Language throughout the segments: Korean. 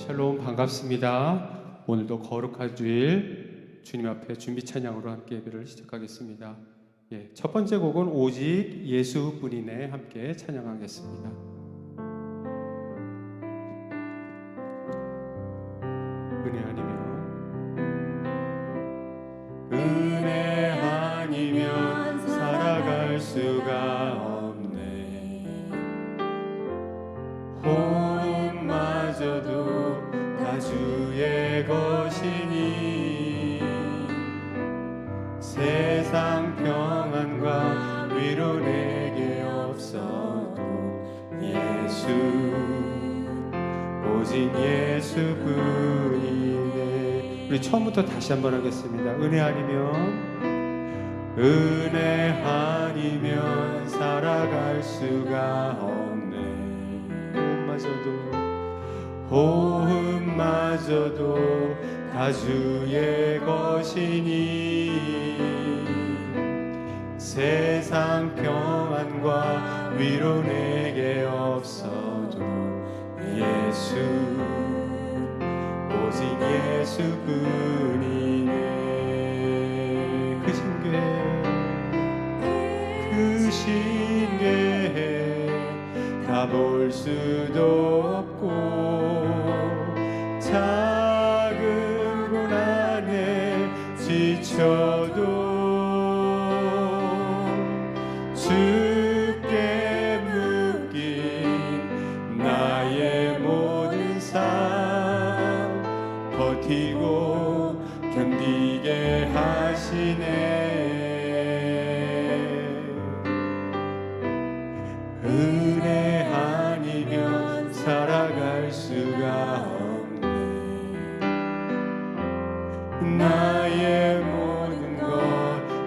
샬롬, 반갑습니다. 오늘도 거룩한 주일 주님 앞에 준비 찬양으로 함께 예배를 시작하겠습니다. 첫 번째 곡은 오직 예수뿐이네 함께 찬양하겠습니다. 은혜 아니면 살아갈 수가 없네. 호흡마저도 다 주의 것이니 세상 평안과 위로 내게 없어도 예수, 오직 예수뿐이네. 우리 처음부터 다시 한번 하겠습니다. 은혜 아니면 살아갈 수가 없네. 호흡마저도 다 주의 것이니 세상 평안과 위로 내게 없어도 예수, 오직 예수뿐이네. 그 신뢰 다 볼 수도 없고 작은 고난에 지쳐도 주께 묶인 나의 모든 삶 버티고 견디게 하시네. 은혜 아니면 살아갈 수가 없네. 나의 모든 것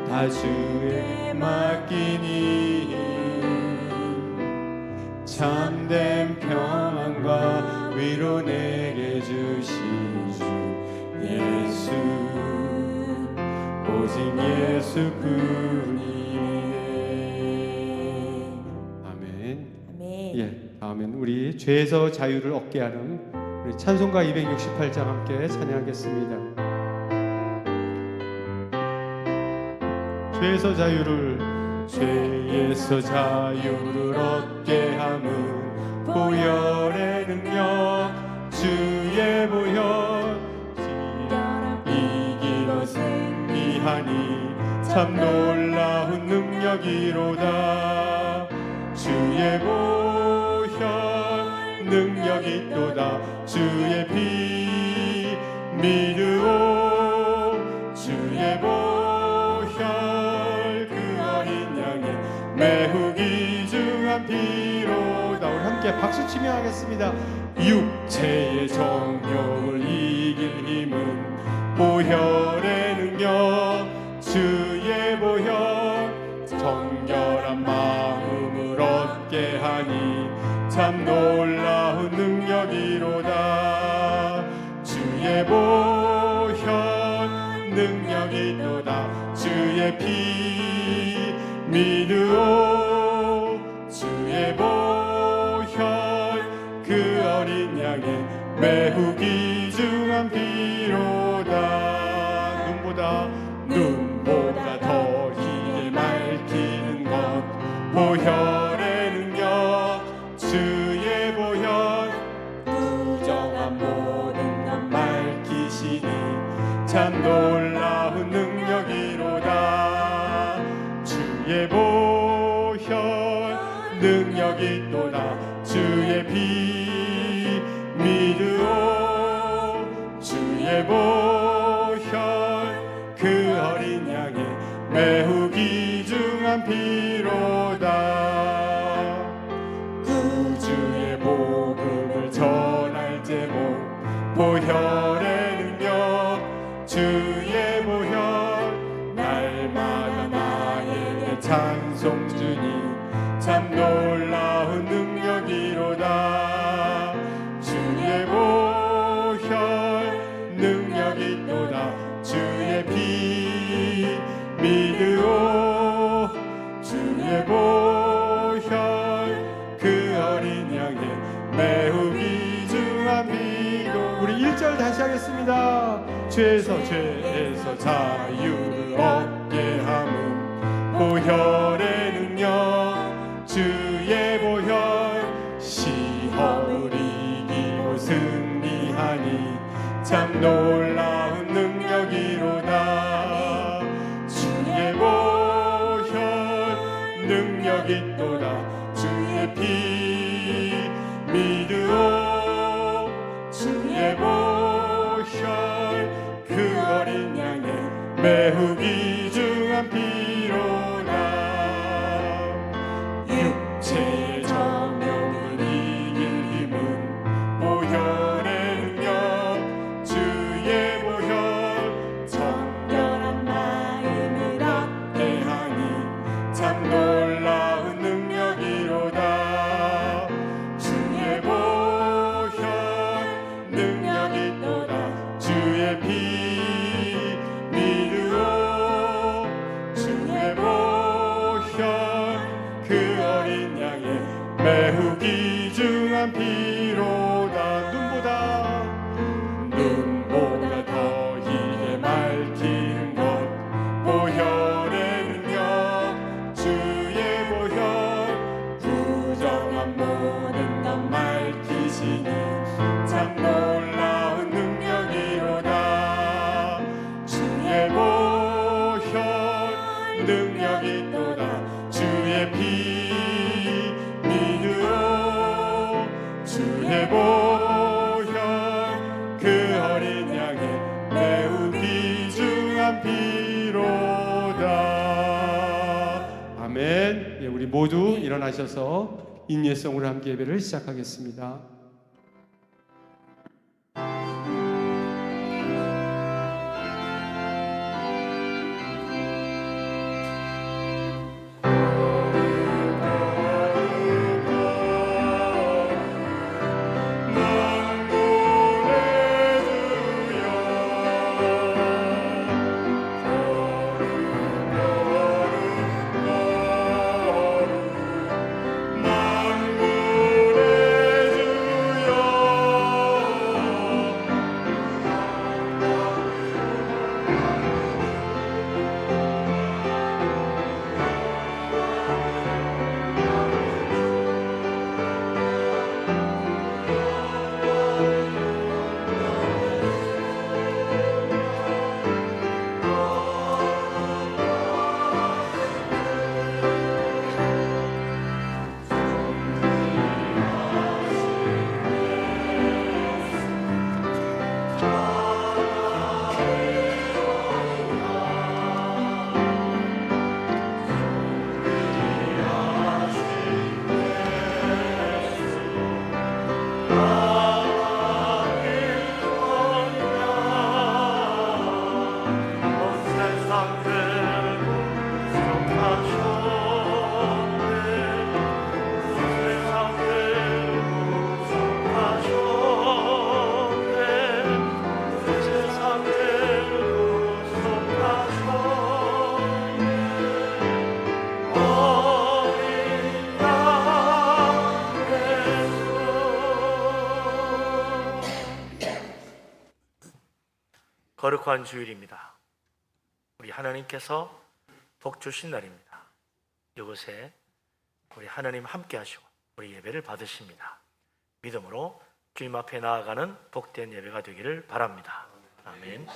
다 주에 맡기니 참된 평안과 위로 내게 주신 주 예수, 오직 예수뿐이네. 아멘. 다음엔 우리 죄에서 자유를 얻게 하는 우리 찬송가 268장 함께 찬양하겠습니다. 죄에서 자유를 얻게 함은 보혈의 능력, 주의 보혈 이기고 승리하니 참 놀라운 능력이로다. 주의 보혈 능력이 있도다. 주의 피 믿으오. 주의 보혈 그 어린 양의 매우 귀중한 피로다. 우리 함께 박수치며 하겠습니다. 육체의 정욕을 이길 힘은 보혈의 능력, 주의 보혈 정결한 마음을 얻게 하니 참 놀라운 능력이로다. 주의 보혈 능력이 있도다. 주의 피 믿으오. 주의 보혈 그 어린 양의 매우 귀중한 피로다. 눈보다 더 희게 맑히는 것 보혈의 능력, 주의 보혈 부정한 모든 것 밝히시니 참 놀라운 능력이로다. 주의 보혈 능력이 있도다. 주의 피 믿으오. 주의 보혈 그 어린 양의 매우 귀중한 피로다. 구주의 복음을 전할 제목 보혈의 능력, 주의 보혈 날마다 나에게 찬송 주니 참 놀라운 능력이로다. 주의 보혈 능력이 있도다. 주의 피 믿으오. 주의 보혈 그 어린 양의 매우 귀중한 피로 죄에서 자유를 얻게 함은 보혈의 능력, 주의 보혈. 시험을 이기고 승리하니 참 놀라운 능력이로다. 주의 보혈 능력 있도다. 주의 피 믿으오. 주의 보혈 그 어린 양의 매우 귀중한 피로다. 육체의 정욕을 이길 힘은 보혈의 능력, 주의 보혈. 정결한 마음을 얻게 하니 참 놀라운 능력이로다. 주의 보혈 능력 있도다. 주의 피 믿으오. 주의 보혈 그 어린 양의 매우 귀중한 피로다. 눈보다 더 희게 맑히는 것 보혈의 능력, 주의 보혈. 부정한 모든 것 밝히시니 참 놀라운 능력이로다. 주의 보혈 능력 있도다. 주의 피 믿으오. 주의 보혈 그 어린 양의 매우 귀중한 피로다. 아멘. 예, 우리 모두 일어나셔서 인예성으로 함께 예배를 시작하겠습니다. 거룩한 주일입니다. 우리 하나님께서 복 주신 날입니다. 이곳에 우리 하나님 함께 하시고 우리 예배를 받으십니다. 믿음으로 주님 앞에 나아가는 복된 예배가 되기를 바랍니다. 아멘.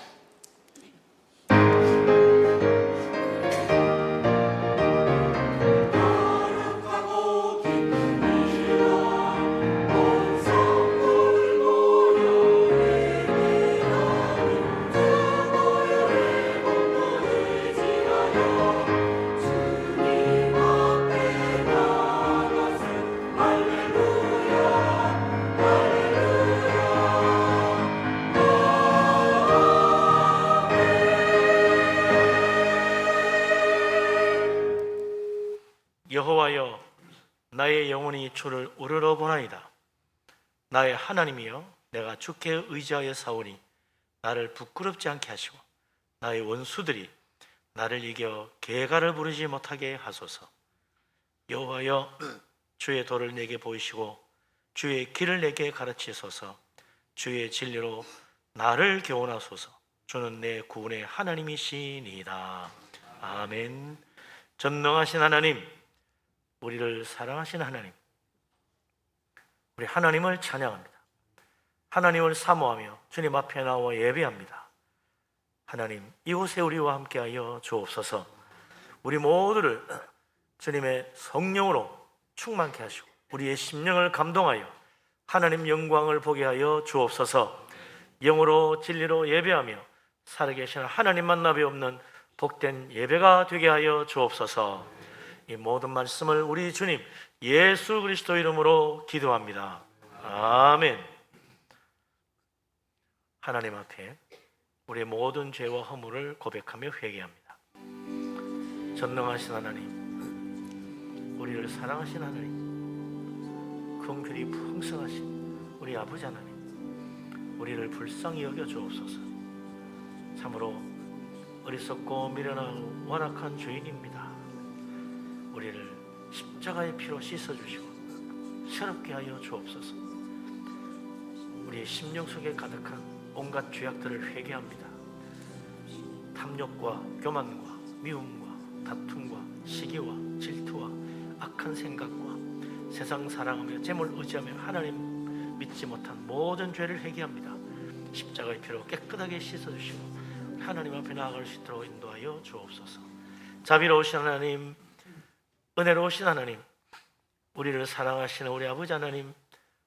여호와여, 나의 영혼이 주를 우러러보나이다. 나의 하나님이여, 내가 주께 의지하여 사오니 나를 부끄럽지 않게 하시고 나의 원수들이 나를 이겨 계가를 부르지 못하게 하소서. 여호와여, 주의 도를 내게 보이시고 주의 길을 내게 가르치소서. 주의 진리로 나를 교훈하소서. 주는 내 구원의 하나님이시니이다. 아멘. 전능하신 하나님, 우리를 사랑하신 하나님, 우리 하나님을 찬양합니다. 하나님을 사모하며 주님 앞에 나와 예배합니다. 하나님, 이곳에 우리와 함께하여 주옵소서. 우리 모두를 주님의 성령으로 충만케 하시고 우리의 심령을 감동하여 하나님 영광을 보게 하여 주옵소서. 영으로 진리로 예배하며 살아계신 하나님 만나 뵈옵는 복된 예배가 되게 하여 주옵소서. 이 모든 말씀을 우리 주님 예수 그리스도 이름으로 기도합니다. 아멘. 하나님 앞에 우리의 모든 죄와 허물을 고백하며 회개합니다. 전능하신 하나님, 우리를 사랑하신 하나님, 긍휼이 풍성하신 우리 아버지 하나님, 우리를 불쌍히 여겨 주옵소서. 참으로 어리석고 미련하고 완악한 죄인입니다. 우리를 십자가의 피로 씻어주시고 새롭게 하여 주옵소서. 우리의 심령 속에 가득한 온갖 죄악들을 회개합니다. 탐욕과 교만과 미움과 다툼과 시기와 질투와 악한 생각과 세상 사랑하며 재물 의지하며 하나님 믿지 못한 모든 죄를 회개합니다. 십자가의 피로 깨끗하게 씻어주시고 하나님 앞에 나아갈 수 있도록 인도하여 주옵소서. 자비로우신 하나님, 은혜로우신 하나님, 우리를 사랑하시는 우리 아버지 하나님,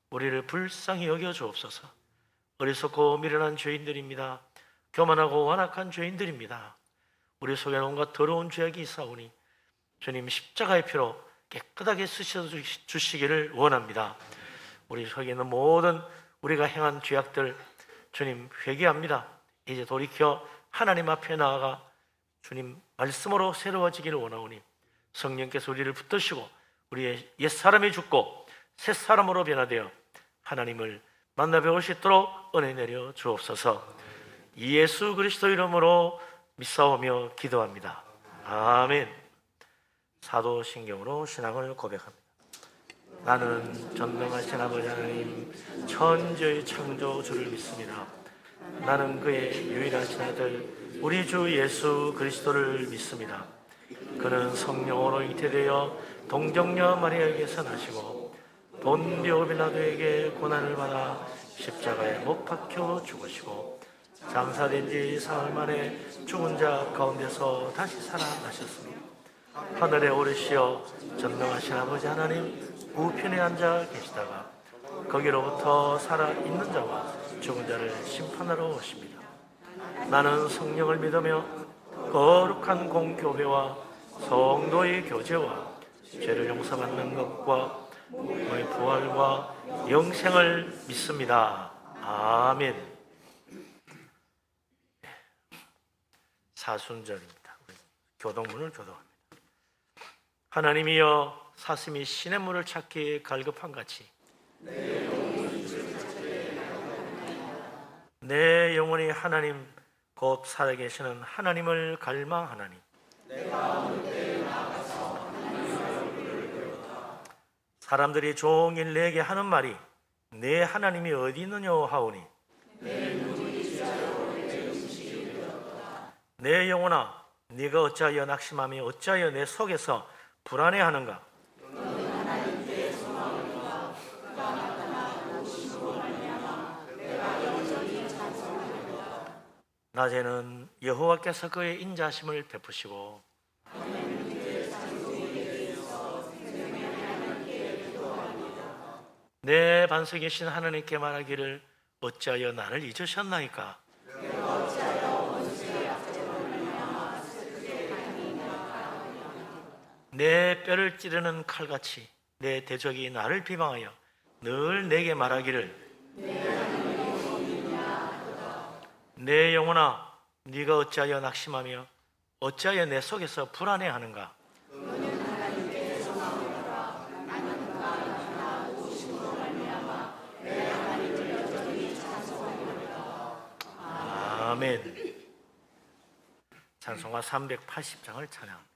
우리를 불쌍히 여겨 주옵소서. 어리석고 미련한 죄인들입니다. 교만하고 완악한 죄인들입니다. 우리 속에는 온갖 더러운 죄악이 있사오니 주님 십자가의 피로 깨끗하게 씻어주시기를 원합니다. 우리 속에 있는 모든 우리가 행한 죄악들 주님 회개합니다. 이제 돌이켜 하나님 앞에 나아가 주님 말씀으로 새로워지기를 원하오니 성령께서 우리를 붙드시고 우리의 옛사람이 죽고 새사람으로 변화되어 하나님을 만나 뵈올 수 있도록 은혜 내려 주옵소서. 예수 그리스도 이름으로 믿사오며 기도합니다. 아멘. 사도신경으로 신앙을 고백합니다. 나는 전능하신 아버지 하나님 천지의 창조주를 믿습니다. 나는 그의 유일하신 아들 우리 주 예수 그리스도를 믿습니다. 그는 성령으로 잉태되어 동정녀 마리아에게서 나시고 본디오 빌라도에게 고난을 받아 십자가에 못 박혀 죽으시고 장사된 지 사흘 만에 죽은 자 가운데서 다시 살아나셨습니다. 하늘에 오르시어 전능하신 아버지 하나님 우편에 앉아 계시다가 거기로부터 살아있는 자와 죽은 자를 심판하러 오십니다. 나는 성령을 믿으며 거룩한 공교회와 성도의 교제와 죄를 용서받는 것과 너의 부활과 영생을 믿습니다. 아멘. 사순절입니다. 교동문을 교도합니다. 하나님이여 사슴이 시냇물을 찾기에 갈급한 같이 내 영혼이 하나님 곧 살아계시는 하나님을 갈망하나니 사람들이 종일 내게 하는 말이 내 하나님이 어디 있느냐 하오니 내 영혼아 네가 어찌하여 낙심하며 어찌하여 내 속에서 불안해하는가. 낮에는 여호와께서 그의 인자심을 베푸시고 내 반석이신 하나님께 말하기를 어찌하여 나를 잊으셨나이까. 내 뼈를 찌르는 칼같이 내 대적이 나를 비방하여 늘 내게 말하기를 내 영혼아 네가 어찌하여 낙심하며 어찌하여 내 속에서 불안해하는가. 아멘. 찬송가 380장을 찬양합니다.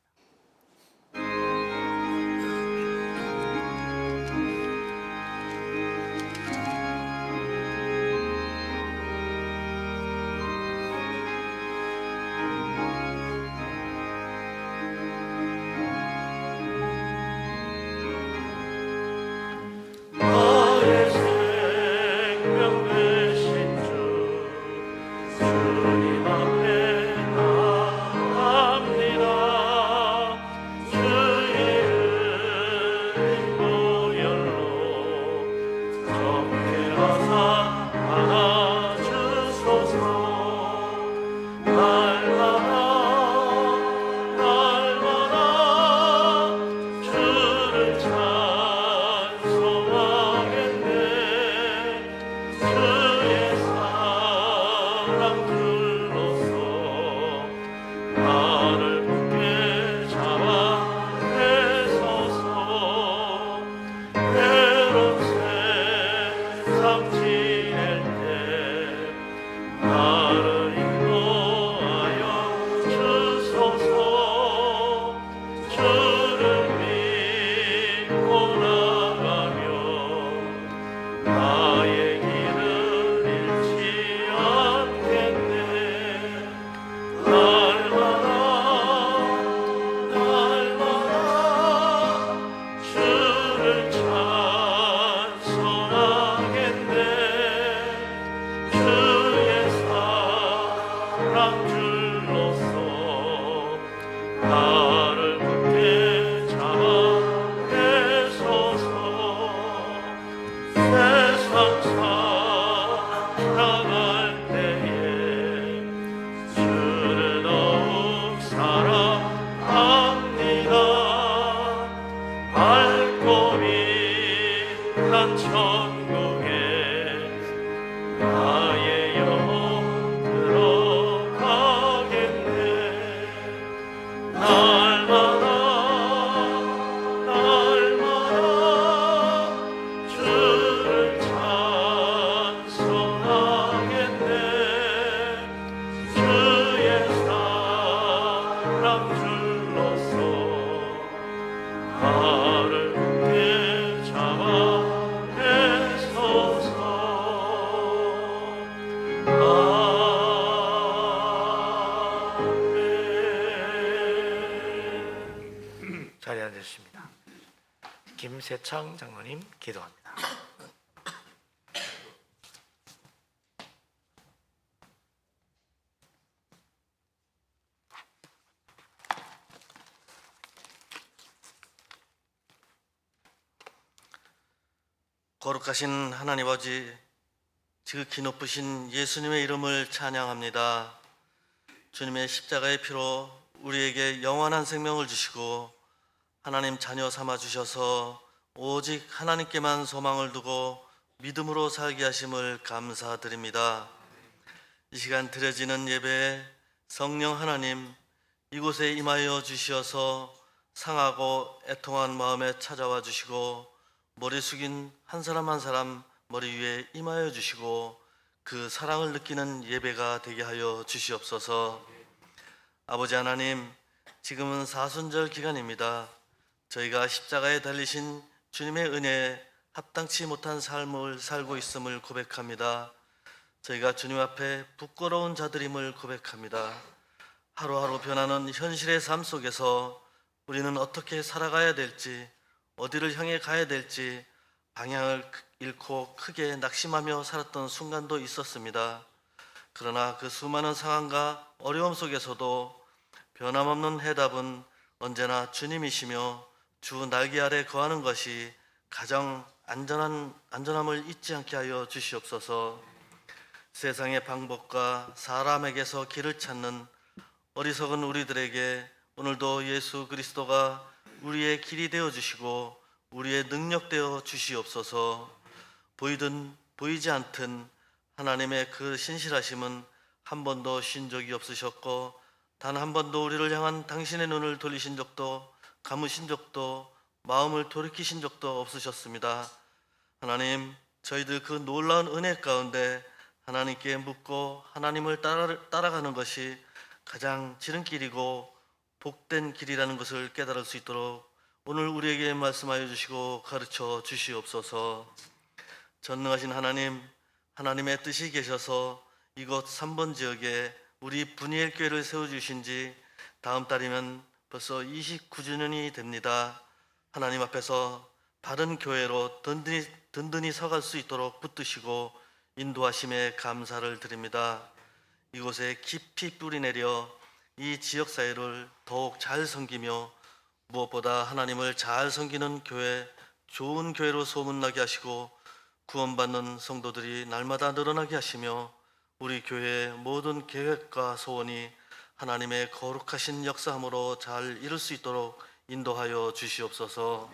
자리에 앉으십니다. 김세창 장로님 기도합니다. 거룩하신 하나님 아버지, 지극히 높으신 예수님의 이름을 찬양합니다. 주님의 십자가의 피로 우리에게 영원한 생명을 주시고 하나님 자녀 삼아 주셔서 오직 하나님께만 소망을 두고 믿음으로 살게 하심을 감사드립니다. 이 시간 드려지는 예배에 성령 하나님 이곳에 임하여 주시어서 상하고 애통한 마음에 찾아와 주시고 머리 숙인 한 사람 한 사람 머리 위에 임하여 주시고 그 사랑을 느끼는 예배가 되게 하여 주시옵소서. 아버지 하나님, 지금은 사순절 기간입니다. 저희가 십자가에 달리신 주님의 은혜에 합당치 못한 삶을 살고 있음을 고백합니다. 저희가 주님 앞에 부끄러운 자들임을 고백합니다. 하루하루 변하는 현실의 삶 속에서 우리는 어떻게 살아가야 될지, 어디를 향해 가야 될지 방향을 잃고 크게 낙심하며 살았던 순간도 있었습니다. 그러나 그 수많은 상황과 어려움 속에서도 변함없는 해답은 언제나 주님이시며 주 날개 아래 거하는 것이 가장 안전함을 잊지 않게 하여 주시옵소서. 세상의 방법과 사람에게서 길을 찾는 어리석은 우리들에게 오늘도 예수 그리스도가 우리의 길이 되어 주시고 우리의 능력 되어 주시옵소서. 보이든 보이지 않든 하나님의 그 신실하심은 한 번도 쉰 적이 없으셨고 단 한 번도 우리를 향한 당신의 눈을 돌리신 적도 감으신 적도 마음을 돌이키신 적도 없으셨습니다. 하나님, 저희들 그 놀라운 은혜 가운데 하나님께 묻고 하나님을 따라가는 것이 가장 지름길이고 복된 길이라는 것을 깨달을 수 있도록 오늘 우리에게 말씀하여 주시고 가르쳐 주시옵소서. 전능하신 하나님, 하나님의 뜻이 계셔서 이곳 3번 지역에 우리 분이엘 교회를 세워주신 지 다음 달이면 벌써 29주년이 됩니다. 하나님 앞에서 바른 교회로 든든히 서갈 수 있도록 붙드시고 인도하심에 감사를 드립니다. 이곳에 깊이 뿌리내려 이 지역사회를 더욱 잘 섬기며 무엇보다 하나님을 잘 섬기는 교회, 좋은 교회로 소문나게 하시고 구원받는 성도들이 날마다 늘어나게 하시며 우리 교회의 모든 계획과 소원이 하나님의 거룩하신 역사함으로 잘 이룰 수 있도록 인도하여 주시옵소서.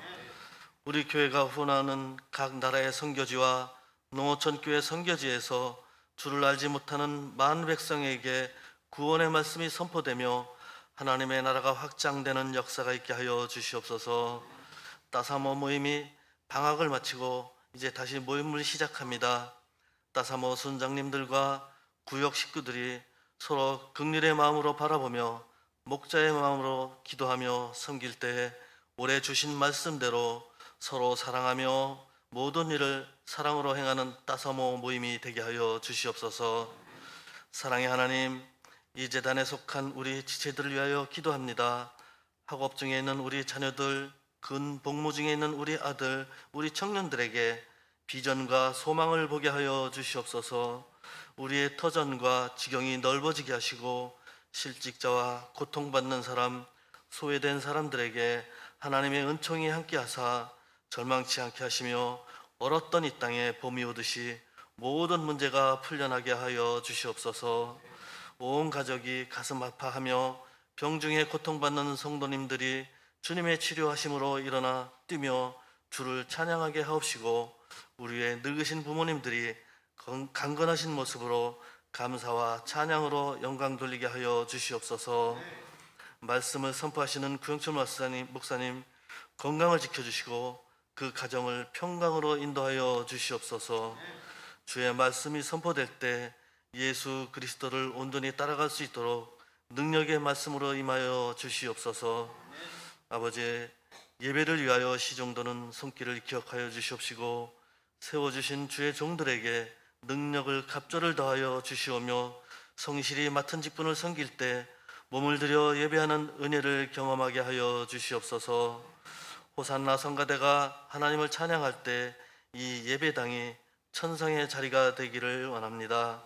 우리 교회가 후원하는 각 나라의 선교지와 농어촌 교회 선교지에서 주를 알지 못하는 많은 백성에게 구원의 말씀이 선포되며 하나님의 나라가 확장되는 역사가 있게 하여 주시옵소서. 따사모 모임이 방학을 마치고 이제 다시 모임을 시작합니다. 따사모 순장님들과 구역 식구들이 서로 긍휼의 마음으로 바라보며 목자의 마음으로 기도하며 섬길 때에 올해 주신 말씀대로 서로 사랑하며 모든 일을 사랑으로 행하는 따사모 모임이 되게 하여 주시옵소서. 사랑의 하나님, 이 재단에 속한 우리 지체들을 위하여 기도합니다. 학업 중에 있는 우리 자녀들, 근 복무 중에 있는 우리 아들, 우리 청년들에게 비전과 소망을 보게 하여 주시옵소서. 우리의 터전과 지경이 넓어지게 하시고 실직자와 고통받는 사람, 소외된 사람들에게 하나님의 은총이 함께하사 절망치 않게 하시며 얼었던 이 땅에 봄이 오듯이 모든 문제가 풀려나게 하여 주시옵소서. 온 가족이 가슴 아파하며 병중에 고통받는 성도님들이 주님의 치료하심으로 일어나 뛰며 주를 찬양하게 하옵시고 우리의 늙으신 부모님들이 강건하신 모습으로 감사와 찬양으로 영광 돌리게 하여 주시옵소서. 말씀을 선포하시는 구영철 목사님 건강을 지켜주시고 그 가정을 평강으로 인도하여 주시옵소서. 주의 말씀이 선포될 때 예수 그리스도를 온전히 따라갈 수 있도록 능력의 말씀으로 임하여 주시옵소서. 아버지, 예배를 위하여 시종도는 손길을 기억하여 주시옵시고 세워주신 주의 종들에게 능력을 갑절을 더하여 주시오며 성실히 맡은 직분을 섬길 때 몸을 들여 예배하는 은혜를 경험하게 하여 주시옵소서. 호산나 성가대가 하나님을 찬양할 때 이 예배당이 천상의 자리가 되기를 원합니다.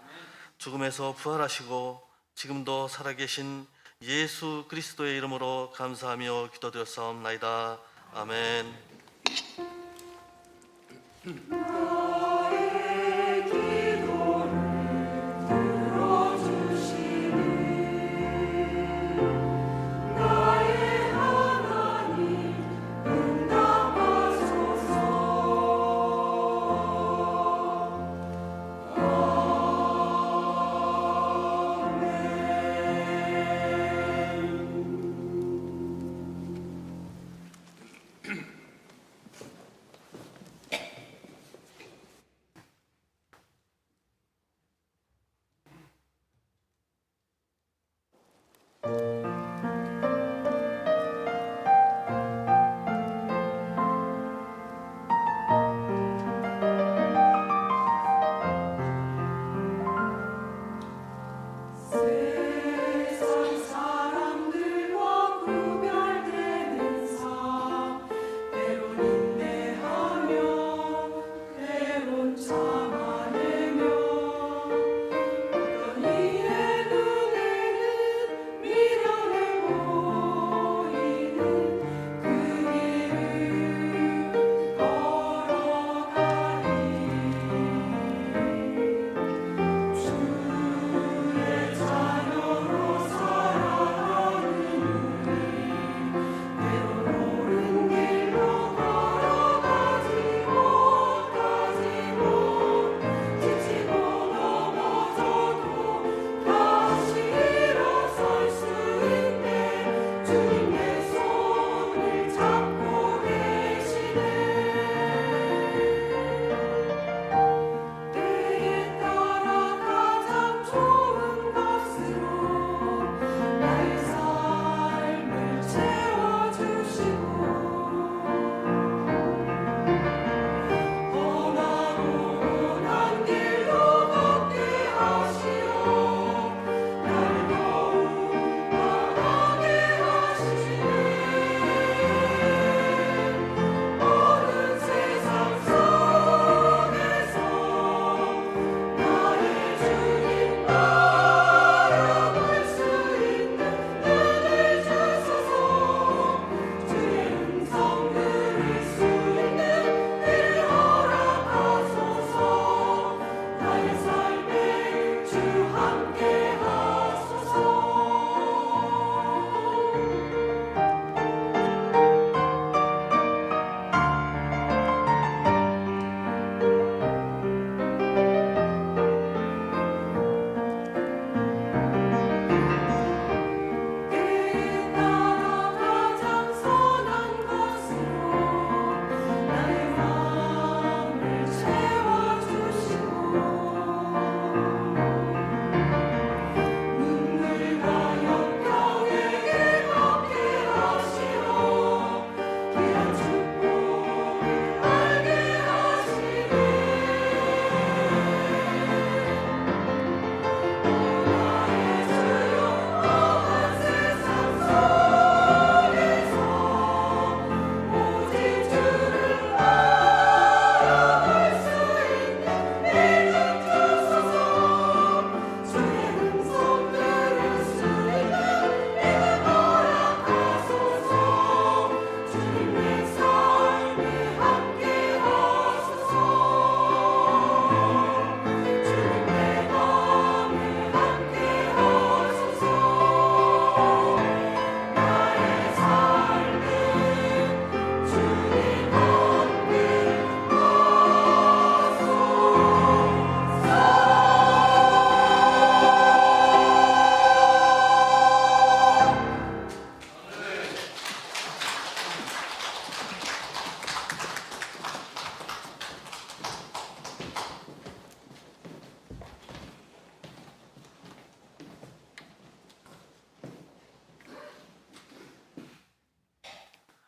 죽음에서 부활하시고 지금도 살아계신 예수 그리스도의 이름으로 감사하며 기도드렸사옵나이다. 아멘.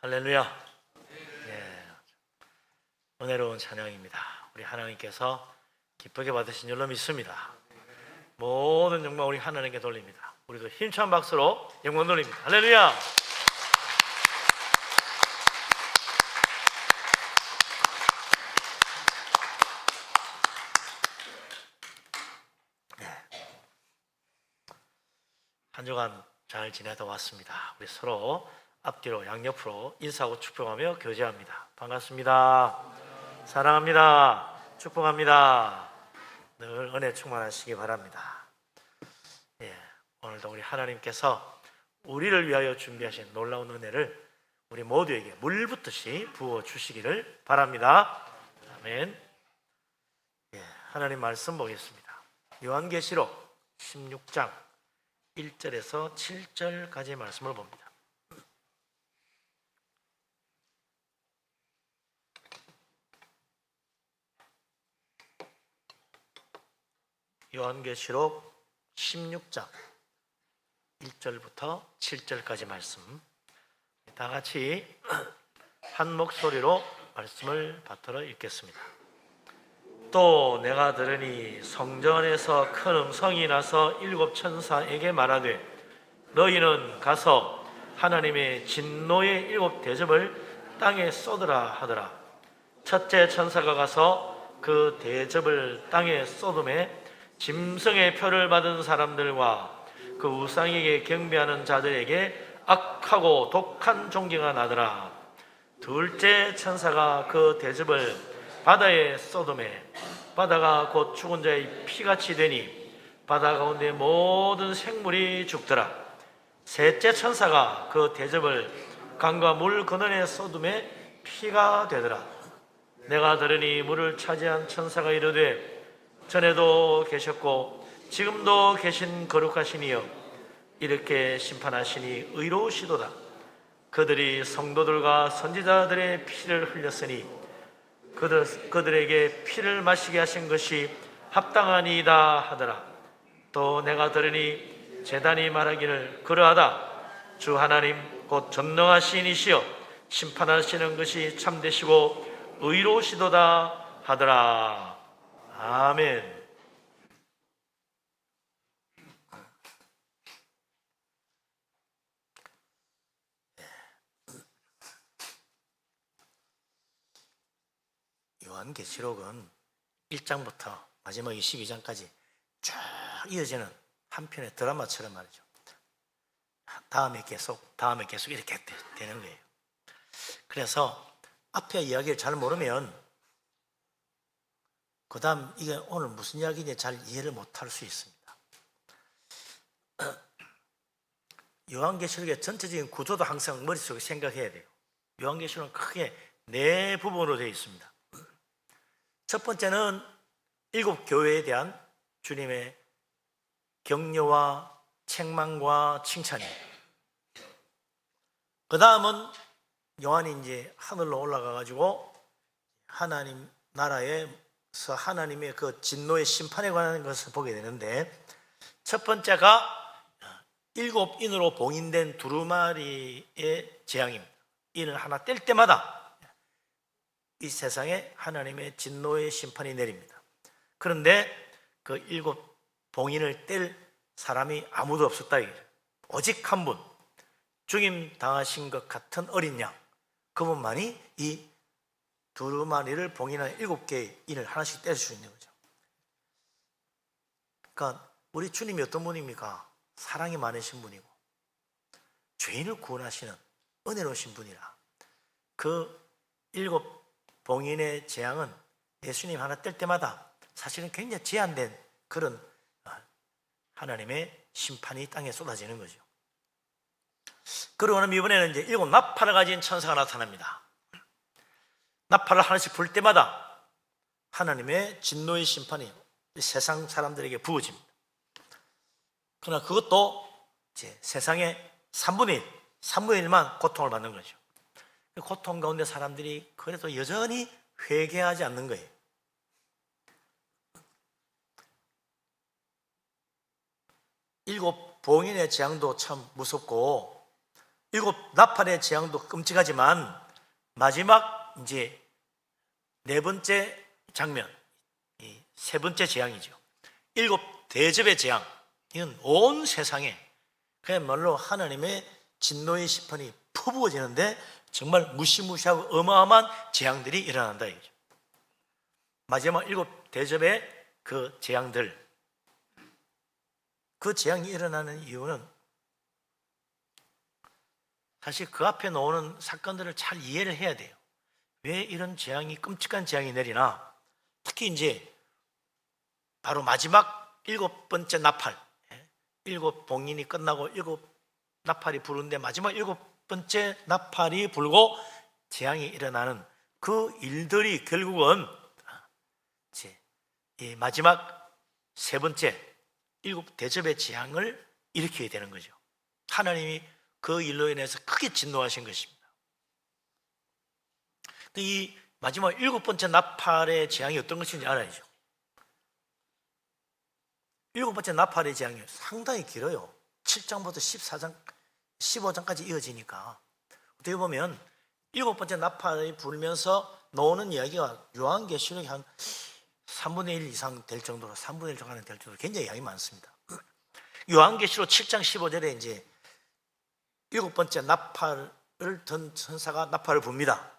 할렐루야. 예, 은혜로운 찬양입니다. 우리 하나님께서 기쁘게 받으신 줄로 믿습니다. 모든 영광 우리 하나님께 돌립니다. 우리도 힘찬 박수로 영광 돌립니다. 할렐루야. 한 주간 잘 지내다 왔습니다. 우리 서로 앞뒤로 양옆으로 인사하고 축복하며 교제합니다. 반갑습니다. 사랑합니다. 축복합니다. 늘 은혜 충만하시기 바랍니다. 오늘도 우리 하나님께서 우리를 위하여 준비하신 놀라운 은혜를 우리 모두에게 물 붓듯이 부어 주시기를 바랍니다. 아멘. 하나님 말씀 보겠습니다. 요한계시록 16장 1절에서 7절까지의 말씀을 봅니다. 요한계시록 16장 1절부터 7절까지 말씀, 다 같이 한 목소리로 말씀을 받들어 읽겠습니다. 또 내가 들으니 성전에서 큰 음성이 나서 일곱 천사에게 말하되 너희는 가서 하나님의 진노의 일곱 대접을 땅에 쏟으라 하더라. 첫째 천사가 가서 그 대접을 땅에 쏟음에 짐승의 표를 받은 사람들과 그 우상에게 경배하는 자들에게 악하고 독한 종기가 나더라. 둘째 천사가 그 대접을 바다에 쏟음에 바다가 곧 죽은 자의 피같이 되니 바다 가운데 모든 생물이 죽더라. 셋째 천사가 그 대접을 강과 물 근원에 쏟음에 피가 되더라. 내가 들으니 물을 차지한 천사가 이르되 전에도 계셨고 지금도 계신 거룩하신 이여 이렇게 심판하시니 의로우시도다. 그들이 성도들과 선지자들의 피를 흘렸으니 그들에게 피를 마시게 하신 것이 합당하니이다 하더라. 또 내가 들으니 제단이 말하기를 그러하다. 주 하나님 곧 전능하신 이시여 심판하시는 것이 참되시고 의로우시도다 하더라. 아멘. 요한계시록은 1장부터 마지막 22장까지 쭉 이어지는 한 편의 드라마처럼 말이죠. 다음에 계속 이렇게 되는 거예요. 그래서 앞에 이야기를 잘 모르면 그 다음 이게 오늘 무슨 이야기인지 잘 이해를 못할 수 있습니다. 요한계시록의 전체적인 구조도 항상 머릿속에 생각해야 돼요. 요한계시록은 크게 네 부분으로 되어 있습니다. 첫 번째는 일곱 교회에 대한 주님의 격려와 책망과 칭찬이에요. 그 다음은 요한이 이제 하늘로 올라가 가지고 하나님 나라에서 하나님의 그 진노의 심판에 관한 것을 보게 되는데, 첫 번째가 일곱 인으로 봉인된 두루마리의 재앙입니다. 인을 하나 뗄 때마다 이 세상에 하나님의 진노의 심판이 내립니다. 그런데 그 일곱 봉인을 뗄 사람이 아무도 없었다. 오직 한 분, 죽임 당하신 것 같은 어린 양, 그분만이 이 두루마리를 봉인한 일곱 개의 인을 하나씩 뗄 수 있는 거죠. 그러니까 우리 주님이 어떤 분입니까? 사랑이 많으신 분이고 죄인을 구원하시는 은혜로우신 분이라. 그 일곱 봉인의 재앙은 예수님 하나 뗄 때마다 사실은 굉장히 제한된 그런 하나님의 심판이 땅에 쏟아지는 거죠. 그러고는 이번에는 이제 일곱 나팔을 가진 천사가 나타납니다. 나팔을 하나씩 불 때마다 하나님의 진노의 심판이 세상 사람들에게 부어집니다. 그러나 그것도 이제 세상의 3분의 1만 고통을 받는 거죠. 그 고통 가운데 사람들이 그래도 여전히 회개하지 않는 거예요. 일곱 봉인의 재앙도 참 무섭고 일곱 나팔의 재앙도 끔찍하지만 마지막 이제 네 번째 장면, 이 세 번째 재앙이죠. 일곱 대접의 재앙. 이건 온 세상에 그야말로 하나님의 진노의 시판이 퍼부어지는데 정말 무시무시하고 어마어마한 재앙들이 일어난다 이거죠. 마지막 7 대접의 그 재앙들, 그 재앙이 일어나는 이유는 사실 그 앞에 나오는 사건들을 잘 이해를 해야 돼요. 왜 이런 재앙이, 끔찍한 재앙이 내리나? 특히 이제 바로 마지막 7번째 나팔, 7 봉인이 끝나고 7 나팔이 부르는데 마지막 7번째 나팔이 불고 재앙이 일어나는 그 일들이 결국은 이제 이 마지막 3번째 7 대접의 재앙을 일으키게 되는 거죠. 하나님이 그 일로 인해서 크게 진노하신 것입니다. 이 마지막 7번째 나팔의 재앙이 어떤 것인지 알아야죠. 7번째 나팔의 재앙이 상당히 길어요. 7장부터 14장, 15장까지 이어지니까 어떻게 보면 7번째 나팔이 불면서 나오는 이야기가 요한계시록이 한 3분의 1 이상 될 정도로, 3분의 1 정도 될 정도로 굉장히 양이 많습니다. 요한계시록 7장 15절에 이제 7번째 나팔을 든 천사가 나팔을 붑니다.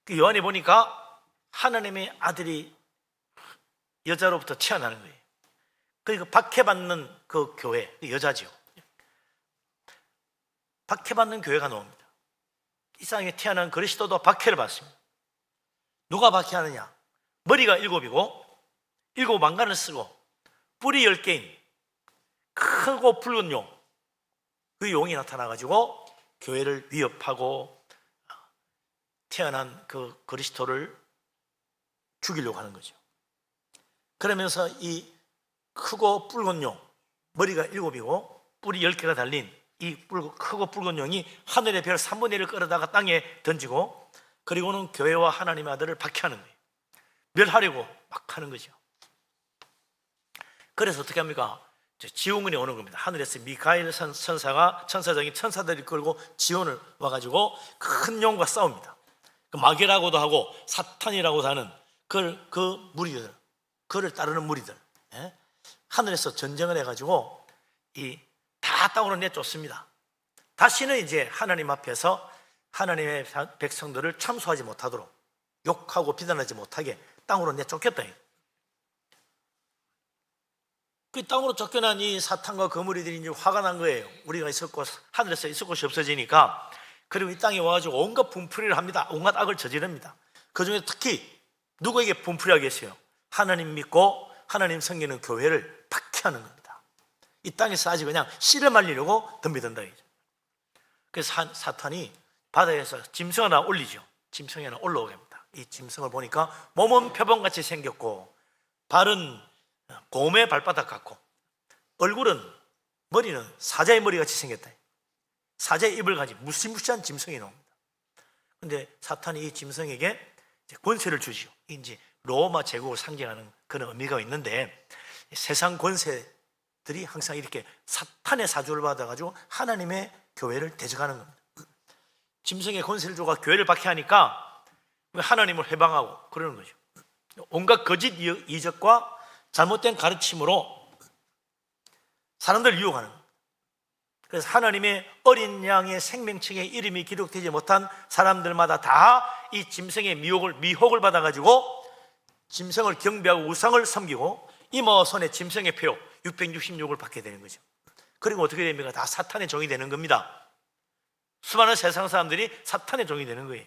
그 요한에 보니까 하나님의 아들이 여자로부터 태어나는 거예요. 그리고 박해받는 그 교회, 여자죠. 박해받는 교회가 나옵니다. 이 세상에 태어난 그리스도도 박해를 받습니다. 누가 박해하느냐? 머리가 7이고 7 왕관을 쓰고 뿔이 10개인 크고 붉은 용, 그 용이 나타나가지고 교회를 위협하고 태어난 그 그리스도를 죽이려고 하는 거죠. 그러면서 이 크고 붉은 용, 머리가 7이고 뿔이 10개가 달린 이 크고 붉은 용이 하늘의 별 3분의 1을 끌어다가 땅에 던지고, 그리고는 교회와 하나님의 아들을 박해하는 거예요. 멸하려고 막 하는 거죠. 그래서 어떻게 합니까? 지원군이 오는 겁니다. 하늘에서 미카엘 천사가, 천사장이 천사들이 끌고 지원을 와가지고 큰 용과 싸웁니다. 마귀라고도 하고 사탄이라고도 하는 그 무리들, 그를 따르는 무리들, 하늘에서 전쟁을 해가지고 다 땅으로 내쫓습니다. 다시는 이제 하나님 앞에서 하나님의 백성들을 참소하지 못하도록, 욕하고 비난하지 못하게 땅으로 내쫓겠다. 그 땅으로 쫓겨난 이 사탄과 그 무리들이 이제 화가 난 거예요. 우리가 있었고 하늘에서 있을 곳이 없어지니까. 그리고 이 땅에 와가지고 온갖 분풀이를 합니다. 온갖 악을 저지릅니다. 그 중에 특히 누구에게 분풀이하겠어요? 하나님 믿고 하나님 섬기는 교회를 박해하는 겁니다. 이 땅에서 아주 그냥 씨를 말리려고 덤비든다. 그래서 사탄이 바다에서 짐승 하나 올리죠. 짐승이 하나 올라오게 합니다. 이 짐승을 보니까 몸은 표범같이 생겼고 발은 곰의 발바닥 같고 머리는 사자의 머리같이 생겼다. 사자의 입을 가진 무시무시한 짐승이 나옵니다. 그런데 사탄이 이 짐승에게 권세를 주지요. 이제 로마 제국을 상징하는 그런 의미가 있는데, 세상 권세들이 항상 이렇게 사탄의 사주를 받아가지고 하나님의 교회를 대적하는 겁니다. 짐승의 권세를 줘가 교회를 박해하니까 하나님을 해방하고 그러는 거죠. 온갖 거짓 이적과 잘못된 가르침으로 사람들을 유혹하는 거예요. 그래서 하나님의 어린 양의 생명책에 이름이 기록되지 못한 사람들마다 다 이 짐승의 미혹을 받아가지고 짐승을 경배하고 우상을 섬기고 이마와 손에 짐승의 표 666을 받게 되는 거죠. 그리고 어떻게 됩니까? 다 사탄의 종이 되는 겁니다. 수많은 세상 사람들이 사탄의 종이 되는 거예요.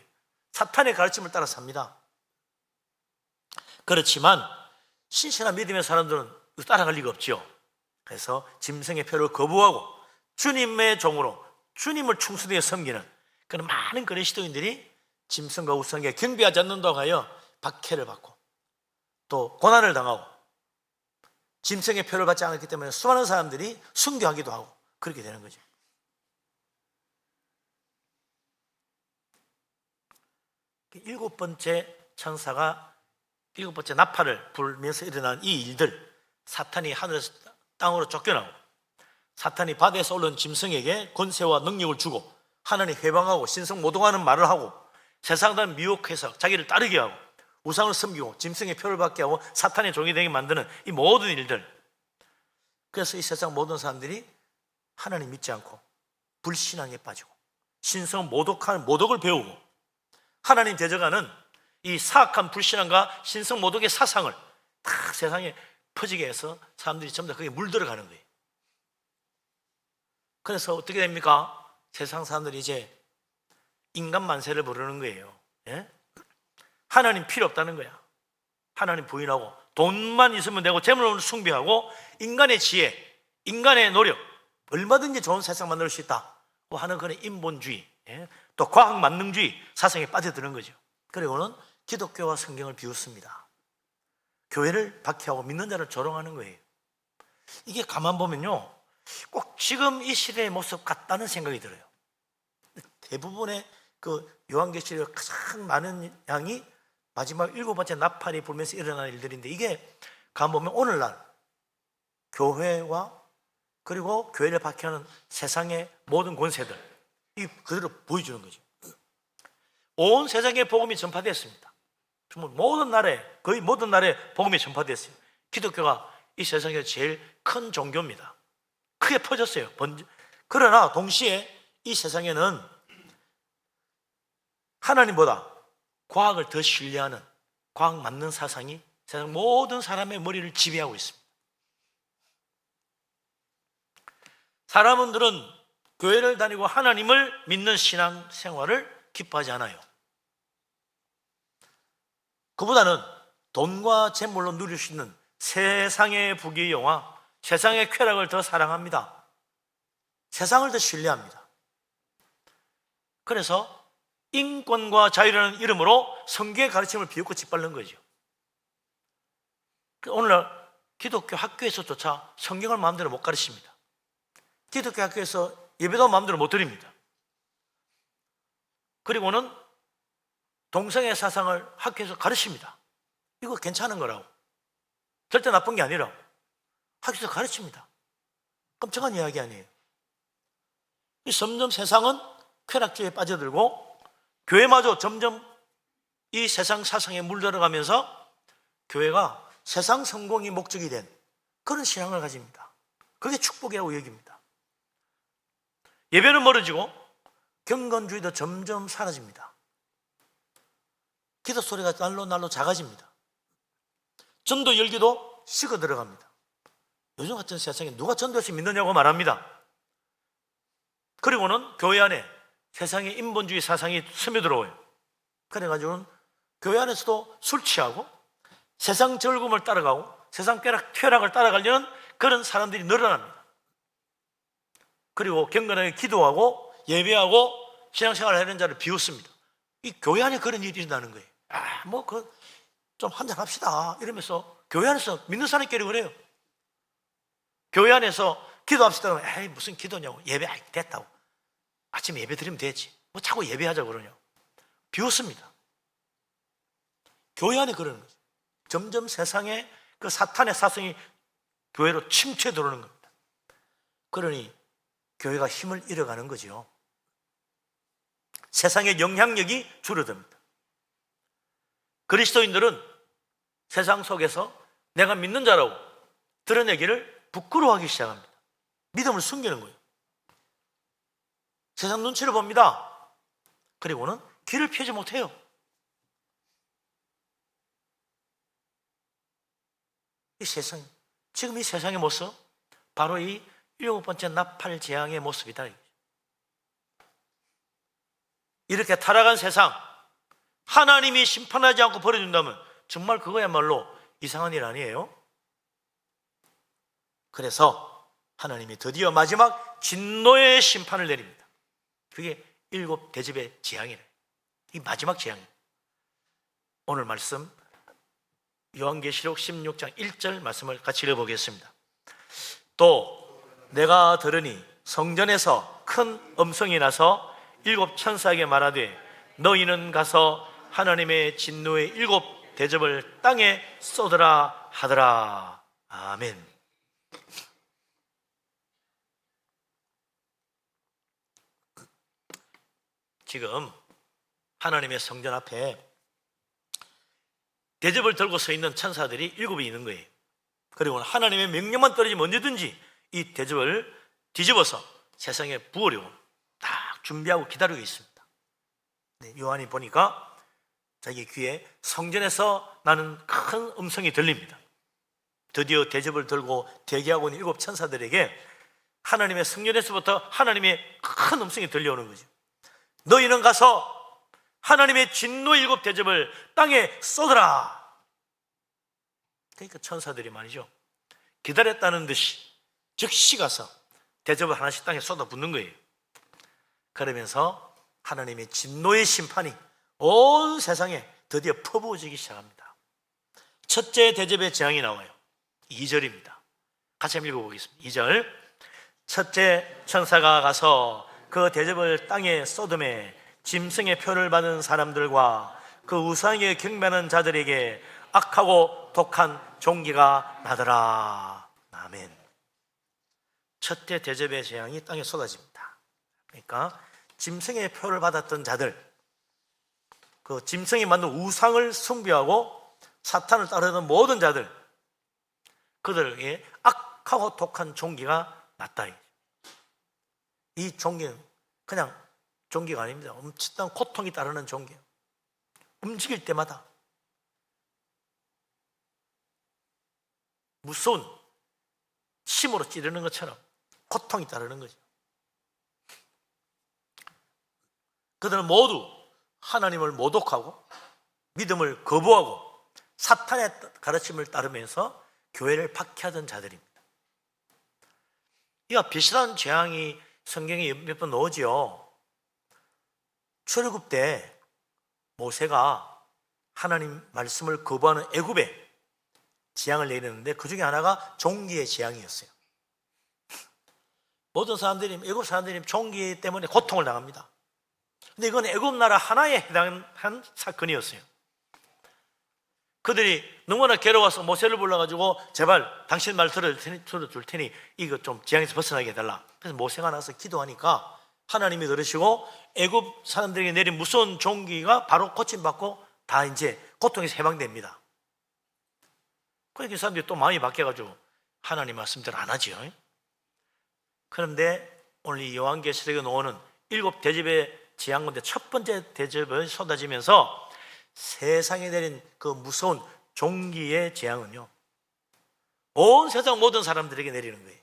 사탄의 가르침을 따라 삽니다. 그렇지만 신실한 믿음의 사람들은 따라갈 리가 없죠. 그래서 짐승의 표를 거부하고 주님의 종으로 주님을 충성되게 섬기는 그런 많은 그리스도인들이 짐승과 우상에 경배하지 않는다고 하여 박해를 받고 또 고난을 당하고 짐승의 표를 받지 않았기 때문에 수많은 사람들이 순교하기도 하고 그렇게 되는 거죠. 일곱 번째 천사가 7번째 나팔을 불면서 일어난 이 일들, 사탄이 하늘에서 땅으로 쫓겨나고 사탄이 바다에서 올라온 짐승에게 권세와 능력을 주고 하나님 해방하고 신성모독하는 말을 하고 세상을 미혹해서 자기를 따르게 하고 우상을 섬기고 짐승의 표를 받게 하고 사탄의 종이 되게 만드는 이 모든 일들, 그래서 이 세상 모든 사람들이 하나님 믿지 않고 불신앙에 빠지고 신성 모독을 배우고 하나님 대적하는 이 사악한 불신앙과 신성 모독의 사상을 다 세상에 퍼지게 해서 사람들이 전부 다 거기에 물들어가는 거예요. 그래서 어떻게 됩니까? 세상 사람들이 이제 인간 만세를 부르는 거예요. 예? 하나님 필요 없다는 거야. 하나님 부인하고 돈만 있으면 되고 재물을 숭배하고 인간의 지혜, 인간의 노력, 얼마든지 좋은 세상 만들 수 있다 하는 그런 인본주의, 예? 또 과학 만능주의 사상에 빠져드는 거죠. 그리고는 기독교와 성경을 비웃습니다. 교회를 박해하고 믿는 자를 조롱하는 거예요. 이게 가만 보면요, 꼭 지금 이 시대의 모습 같다는 생각이 들어요. 대부분의 그 요한계시록의 가장 많은 양이 마지막 7번째 나팔이 불면서 일어나는 일들인데, 이게 가만 보면 오늘날 교회와 그리고 교회를 박해하는 세상의 모든 권세들, 이 그대로 보여주는 거죠. 온 세상에 복음이 전파됐습니다. 정말 모든 나라에, 거의 모든 나라에 복음이 전파됐어요. 기독교가 이 세상에서 제일 큰 종교입니다. 크게 퍼졌어요. 그러나 동시에 이 세상에는 하나님보다 과학을 더 신뢰하는 과학 맞는 사상이 세상 모든 사람의 머리를 지배하고 있습니다. 사람들은 교회를 다니고 하나님을 믿는 신앙 생활을 기뻐하지 않아요. 그보다는 돈과 재물로 누릴 수 있는 세상의 부귀영화, 세상의 쾌락을 더 사랑합니다. 세상을 더 신뢰합니다. 그래서 인권과 자유라는 이름으로 성경의 가르침을 비웃고 짓밟는 거죠. 오늘날 기독교 학교에서조차 성경을 마음대로 못 가르칩니다. 기독교 학교에서 예배도 마음대로 못 드립니다. 그리고는 동성애 사상을 학교에서 가르칩니다. 이거 괜찮은 거라고, 절대 나쁜 게 아니라고 학교에서 가르칩니다. 끔찍한 이야기 아니에요. 점점 세상은 쾌락주의에 빠져들고 교회마저 점점 이 세상 사상에 물들어가면서 교회가 세상 성공이 목적이 된 그런 신앙을 가집니다. 그게 축복이라고 여깁니다. 예배는 멀어지고 경건주의도 점점 사라집니다. 기도 소리가 날로 작아집니다. 전도 열기도 식어 들어갑니다. 요즘 같은 세상에 누가 전도할수 믿느냐고 말합니다. 그리고는 교회 안에 세상의 인본주의 사상이 스며들어와요. 그래가지고는 교회 안에서도 술 취하고 세상 즐거움을 따라가고 세상 쾌락을 따라가려는 그런 사람들이 늘어납니다. 그리고 경건하게 기도하고 예배하고 신앙생활을 하는 자를 비웃습니다. 이 교회 안에 그런 일이 일어나는 거예요. 좀 한잔 합시다 이러면서 교회 안에서 믿는 사람끼리 그래요. 교회 안에서 기도합시다. 에이 무슨 기도냐고. 예배 됐다고. 아침에 예배 드리면 되지. 뭐 자꾸 예배하자고 그러냐. 비웃습니다. 교회 안에 그러는 거죠. 점점 세상에 그 사탄의 사성이 교회로 침투해 들어오는 겁니다. 그러니 교회가 힘을 잃어가는 거죠. 세상의 영향력이 줄어듭니다. 그리스도인들은 세상 속에서 내가 믿는 자라고 드러내기를 부끄러워하기 시작합니다. 믿음을 숨기는 거예요. 세상 눈치를 봅니다. 그리고는 귀를 펴지 못해요. 이 세상, 지금 이 세상의 모습, 바로 이 7번째 나팔 재앙의 모습이다. 이렇게 타락한 세상, 하나님이 심판하지 않고 버려준다면 정말 그거야말로 이상한 일 아니에요? 그래서 하나님이 드디어 마지막 진노의 심판을 내립니다. 그게 7대접의 재앙이래요. 이 마지막 재앙이에요. 오늘 말씀 요한계시록 16장 1절 말씀을 같이 읽어보겠습니다. 또 내가 들으니 성전에서 큰 음성이 나서 7 천사에게 말하되 너희는 가서 하나님의 진노의 7 대접을 땅에 쏟으라 하더라. 아멘. 지금 하나님의 성전 앞에 대접을 들고 서 있는 천사들이 7이 있는 거예요. 그리고 하나님의 명령만 떨어지면 언제든지 이 대접을 뒤집어서 세상에 부으려고 딱 준비하고 기다리고 있습니다. 네, 요한이 보니까 자기 귀에 성전에서 나는 큰 음성이 들립니다. 드디어 대접을 들고 대기하고 있는 7 천사들에게 하나님의 성전에서부터 하나님의 큰 음성이 들려오는 거죠. 너희는 가서 하나님의 진노 7 대접을 땅에 쏟아라. 그러니까 천사들이 말이죠, 기다렸다는 듯이 즉시 가서 대접을 하나씩 땅에 쏟아붓는 거예요. 그러면서 하나님의 진노의 심판이 온 세상에 드디어 퍼부어지기 시작합니다. 첫째 대접의 재앙이 나와요. 2절입니다. 같이 한번 읽어보겠습니다. 2절. 첫째 천사가 가서 그 대접을 땅에 쏟음에 짐승의 표를 받은 사람들과 그 우상에 경배하는 자들에게 악하고 독한 종기가 나더라. 아멘. 첫째 대접의 재앙이 땅에 쏟아집니다. 그러니까 짐승의 표를 받았던 자들, 그 짐승이 만든 우상을 숭배하고 사탄을 따르는 모든 자들, 그들에게 악하고 독한 종기가 났다. 이 종기는 그냥 종기가 아닙니다. 엄청난 고통이 따르는 종기예요. 움직일 때마다 무서운 심으로 찌르는 것처럼 고통이 따르는 거죠. 그들은 모두 하나님을 모독하고 믿음을 거부하고 사탄의 가르침을 따르면서 교회를 박해하던 자들입니다. 이와 비슷한 재앙이 성경에 몇 번 나오지요. 출애굽 때 모세가 하나님 말씀을 거부하는 애굽에 재앙을 내리는데 그 중에 하나가 종기의 재앙이었어요. 모든 사람들이, 애굽 사람들이 종기 때문에 고통을 당합니다. 근데 이건 애굽 나라 하나에 해당한 사건이었어요. 그들이 너무나 괴로워서 모세를 불러가지고 제발 당신 말 들어줄 테니 이거 좀 재앙에서 벗어나게 해달라. 그래서 모세가 나서 기도하니까 하나님이 들으시고 애굽 사람들에게 내린 무서운 종기가 바로 고침받고 다 이제 고통에서 해방됩니다. 그러니까 이 사람들이 또 마음이 바뀌어가지고 하나님 말씀대로 안 하지요. 그런데 오늘 이 요한계시록에 나오는 7 대접의 재앙 가운데 첫 번째 대접을 쏟아지면서 세상에 내린 그 무서운 종기의 재앙은요, 온 세상 모든 사람들에게 내리는 거예요.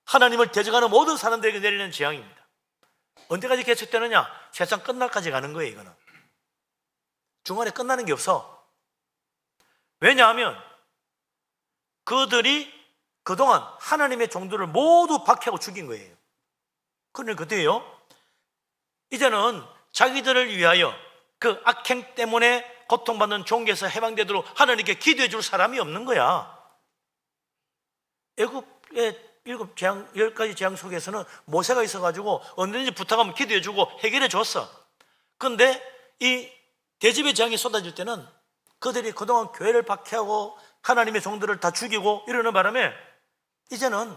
하나님을 대적하는 모든 사람들에게 내리는 재앙입니다. 언제까지 계속되느냐? 세상 끝날까지 가는 거예요. 이거는 중간에 끝나는 게 없어. 왜냐하면 그들이 그동안 하나님의 종들을 모두 박해하고 죽인 거예요. 그러니까 그때요, 이제는 자기들을 위하여 그 악행 때문에 고통받는 종기에서 해방되도록 하나님께 기도해 줄 사람이 없는 거야. 애굽의 10가지 재앙 속에서는 모세가 있어가지고 언제든지 부탁하면 기도해 주고 해결해 줬어. 그런데 이 대접의 재앙이 쏟아질 때는 그들이 그동안 교회를 박해하고 하나님의 종들을 다 죽이고 이러는 바람에 이제는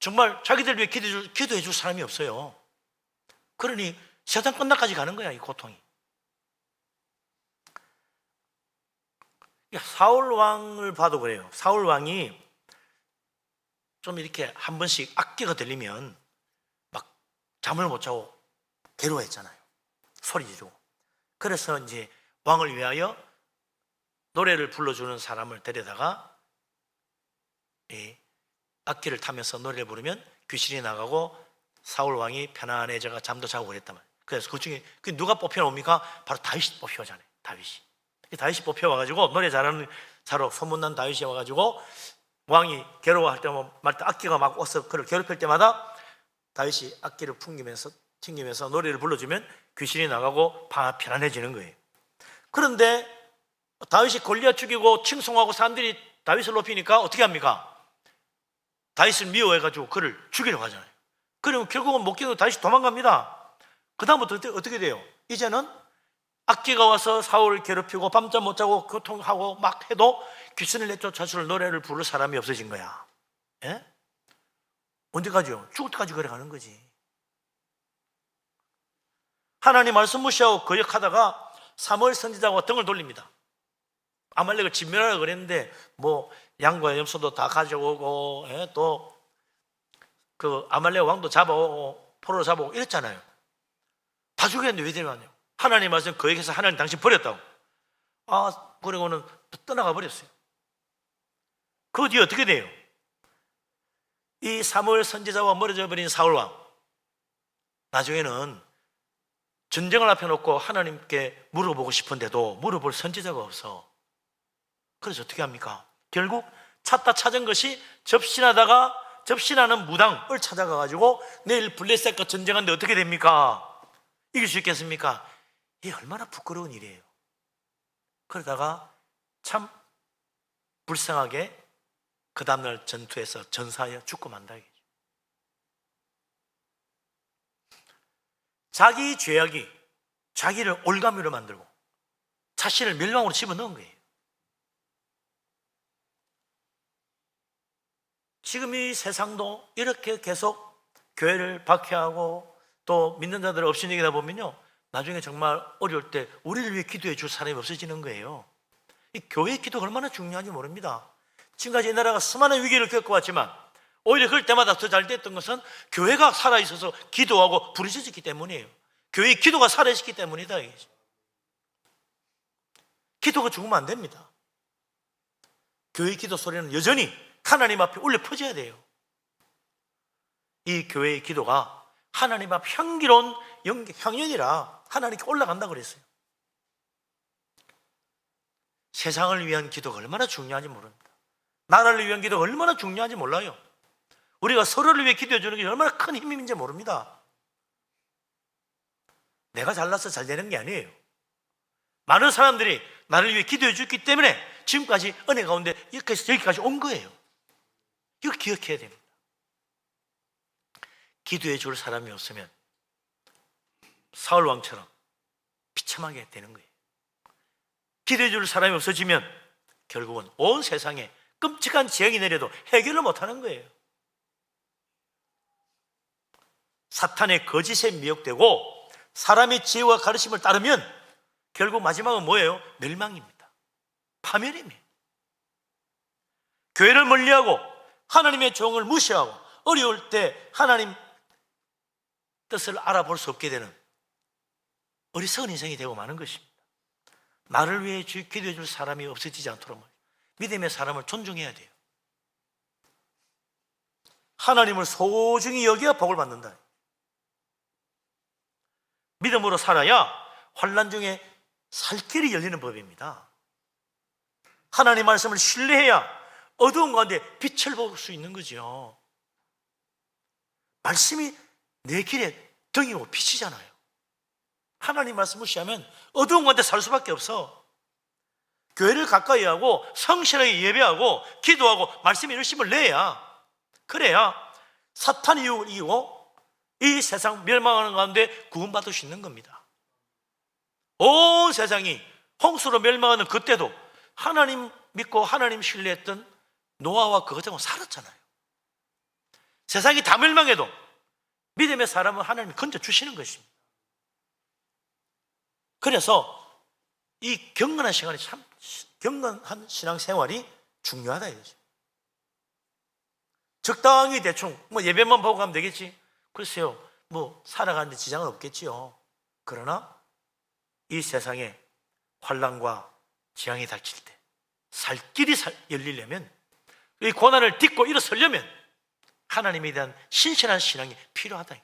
정말 자기들 위해 기도해 줄 사람이 없어요. 그러니 세상 끝나까지 가는 거야, 이 고통이. 사울 왕을 봐도 그래요. 사울 왕이 좀 이렇게 한 번씩 악기가 들리면 막 잠을 못 자고 괴로워했잖아요. 소리 지르고. 그래서 이제 왕을 위하여 노래를 불러주는 사람을 데려다가 이 악기를 타면서 노래를 부르면 귀신이 나가고 사울 왕이 편안해져가 잠도 자고 그랬단 말이에요. 그래서 그 중에 누가 뽑혀옵니까? 바로 다윗이 뽑혀오잖아요. 다윗이 뽑혀와가지고 노래 잘하는 자로 소문난 다윗이 와가지고 왕이 괴로워할 때마다 악기가 막 와서 그를 괴롭힐 때마다 다윗이 악기를 튕기면서 노래를 불러주면 귀신이 나가고 편안해지는 거예요. 그런데 다윗이 골리앗 죽이고 칭송하고 사람들이 다윗을 높이니까 어떻게 합니까? 다윗을 미워해가지고 그를 죽이려고 하잖아요. 그러면 결국은 못 견디고 다윗이 도망갑니다. 그 다음부터 어떻게 돼요? 이제는 악기가 와서 사울을 괴롭히고 밤잠 못 자고 고통하고 막 해도 귀신을 내쫓아줄 노래를 부를 사람이 없어진 거야. 예? 언제까지요? 죽을 때까지 그래 가는 거지. 하나님 말씀 무시하고 거역하다가 사무엘 선지자가 등을 돌립니다. 아말렉을 진멸하려고 그랬는데 뭐 양과 염소도 다 가져오고 또 그 아말렉 왕도 잡아오고 포로로 잡아오고 이랬잖아요. 다 죽였는데 왜 데려왔냐고. 하나님 말씀 거기에서 하나님 당신 버렸다고. 그리고는 또 떠나가 버렸어요. 그 뒤에 어떻게 돼요? 이 사무엘 선지자와 멀어져 버린 사울 왕, 나중에는 전쟁을 앞에 놓고 하나님께 물어보고 싶은데도 물어볼 선지자가 없어. 그래서 어떻게 합니까? 결국 찾은 것이 접신하는 무당을 찾아가가지고 내일 블레셋과 전쟁하는데 어떻게 됩니까? 이길 수 있겠습니까? 이게 얼마나 부끄러운 일이에요. 그러다가 참 불쌍하게 그 다음날 전투에서 전사하여 죽고 만다. 자기 죄악이 자기를 올가미로 만들고 자신을 멸망으로 집어넣은 거예요. 지금 이 세상도 이렇게 계속 교회를 박해하고 또 믿는 자들을 업신여기다 보면요, 나중에 정말 어려울 때 우리를 위해 기도해 줄 사람이 없어지는 거예요. 이 교회의 기도가 얼마나 중요한지 모릅니다. 지금까지 이 나라가 수많은 위기를 겪어왔지만 오히려 그럴 때마다 더 잘 됐던 것은 교회가 살아있어서 기도하고 부르짖었기 때문이에요. 교회의 기도가 살아있기 때문이다. 기도가 죽으면 안 됩니다. 교회의 기도 소리는 여전히 하나님 앞에 울려 퍼져야 돼요. 이 교회의 기도가 하나님 앞 향기로운 향연이라 하나님께 올라간다고 그랬어요. 세상을 위한 기도가 얼마나 중요한지 모릅니다. 나라를 위한 기도가 얼마나 중요한지 몰라요. 우리가 서로를 위해 기도해 주는 게 얼마나 큰 힘인지 모릅니다. 내가 잘나서 잘 되는 게 아니에요. 많은 사람들이 나를 위해 기도해 줬기 때문에 지금까지 은혜 가운데 여기까지 온 거예요. 이거 기억해야 됩니다. 기도해 줄 사람이 없으면 사울 왕처럼 비참하게 되는 거예요. 기도해 줄 사람이 없어지면 결국은 온 세상에 끔찍한 재앙이 내려도 해결을 못하는 거예요. 사탄의 거짓에 미혹되고 사람의 지혜와 가르침을 따르면 결국 마지막은 뭐예요? 멸망입니다. 파멸입니다. 교회를 멀리하고 하나님의 종을 무시하고 어려울 때 하나님 뜻을 알아볼 수 없게 되는 어리석은 인생이 되고 마는 것입니다. 나를 위해 기도해 줄 사람이 없어지지 않도록 믿음의 사람을 존중해야 돼요. 하나님을 소중히 여겨야 복을 받는다. 믿음으로 살아야 환난 중에 살 길이 열리는 법입니다. 하나님 말씀을 신뢰해야 어두운 가운데 빛을 볼 수 있는 거죠. 말씀이 내 길에 등이고 빛이잖아요. 하나님 말씀 무시하면 어두운 가운데 살 수밖에 없어. 교회를 가까이 하고 성실하게 예배하고 기도하고 말씀에 열심을 내야, 그래야 사탄의 유혹을 이기고 이 세상 멸망하는 가운데 구원받을 수 있는 겁니다. 온 세상이 홍수로 멸망하는 그때도 하나님 믿고 하나님 신뢰했던 노아와 그 가정은 살았잖아요. 세상이 다 멸망해도 믿음의 사람은 하나님이 건져주시는 것입니다. 그래서 이 경건한 시간이 참 경건한 신앙생활이 중요하다 이거죠. 적당히 대충 예배만 보고 가면 되겠지. 글쎄요, 살아가는데 지장은 없겠지요. 그러나 이 세상에 환난과 재앙이 닥칠 때 살 길이 열리려면, 이 고난을 딛고 일어서려면 하나님에 대한 신실한 신앙이 필요하다.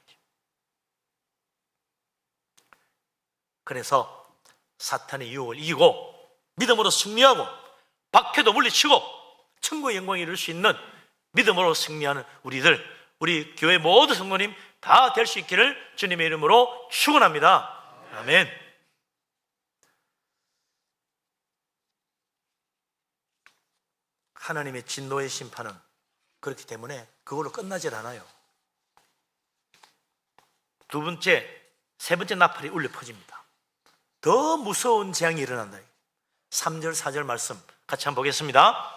그래서 사탄의 유혹을 이기고 믿음으로 승리하고 박해도 물리치고 천국의 영광에 이룰 수 있는 믿음으로 승리하는 우리 교회 모든 성도님 다 될 수 있기를 주님의 이름으로 축원합니다. 아멘. 하나님의 진노의 심판은 그렇기 때문에 그걸로 끝나질 않아요. 세 번째 나팔이 울려 퍼집니다. 더 무서운 재앙이 일어난다. 3절 4절 말씀 같이 한번 보겠습니다.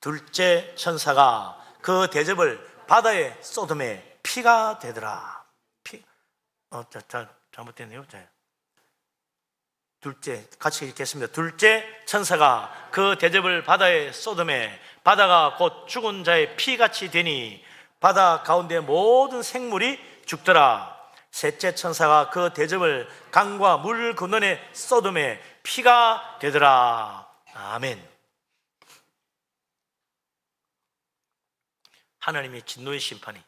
둘째 천사가 그 대접을 바다에 쏟음에 피가 되더라. 잘못됐네요. 같이 읽겠습니다. 둘째 천사가 그 대접을 바다에 쏟음에 바다가 곧 죽은 자의 피같이 되니 바다 가운데 모든 생물이 죽더라. 셋째 천사가 그 대접을 강과 물 건너에 쏟음에 피가 되더라. 아멘. 하나님의 진노의 심판이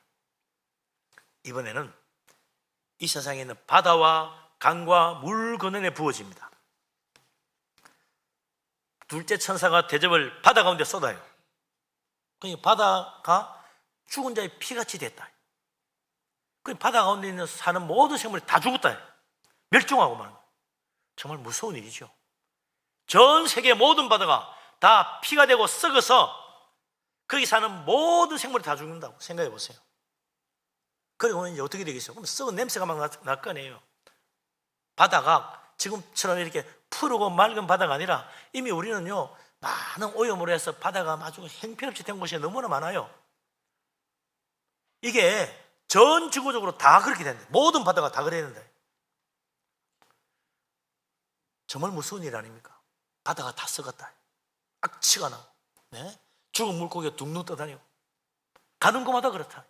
이번에는 이 세상에 있는 바다와 강과 물 건너에 부어집니다. 둘째 천사가 대접을 바다 가운데 쏟아요. 그러니까 바다가 죽은 자의 피같이 됐다. 그 바다 가운데 있는 사는 모든 생물이 다 죽었다. 멸종하고 마는 거예요. 정말 무서운 일이죠. 전 세계 모든 바다가 다 피가 되고 썩어서 거기 사는 모든 생물이 다 죽는다고 생각해 보세요. 그리고 이제 어떻게 되겠어요? 그럼 썩은 냄새가 막 날 거 아니에요. 바다가 지금처럼 이렇게 푸르고 맑은 바다가 아니라 이미 우리는요, 많은 오염으로 해서 바다가 아주 형편없이 된 곳이 너무나 많아요. 이게 전 지구적으로 다 그렇게 된다. 모든 바다가 다 그래야 된다. 정말 무서운 일 아닙니까? 바다가 다 썩었다. 악취가 나고, 네? 죽은 물고기가 둥둥 떠다니고, 가는 곳마다 그렇다.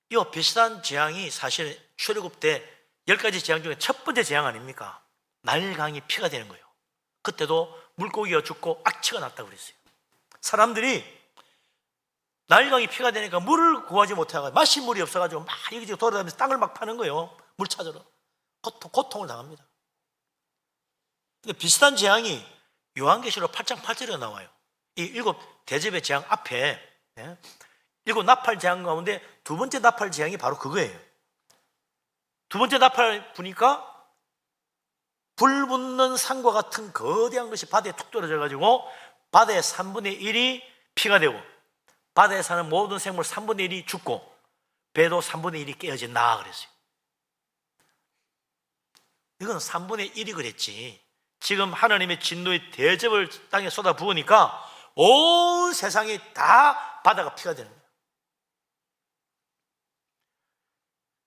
이 비슷한 재앙이 사실 출애굽 때 10가지 재앙 중에 첫 번째 재앙 아닙니까? 날강이 피가 되는 거예요. 그때도 물고기가 죽고 악취가 났다고 그랬어요. 사람들이 날강이 피가 되니까 물을 구하지 못해가지고 마실 물이 없어가지고 막 여기저기 돌아다니면서 땅을 막 파는 거예요. 물 찾으러. 고통을 당합니다. 근데 비슷한 재앙이 요한계시록 8장 8절에 나와요. 이 7 대접의 재앙 앞에, 예? 7 나팔 재앙 가운데 두 번째 나팔 재앙이 바로 그거예요. 두 번째 나팔 부니까 불 붙는 산과 같은 거대한 것이 바다에 툭 떨어져가지고 바다의 3분의 1이 피가 되고 바다에 사는 모든 생물 3분의 1이 죽고 배도 3분의 1이 깨어진다 그랬어요. 이건 3분의 1이 그랬지. 지금 하나님의 진노의 대접을 땅에 쏟아 부으니까 온 세상이 다 바다가 피가 되는 거예요.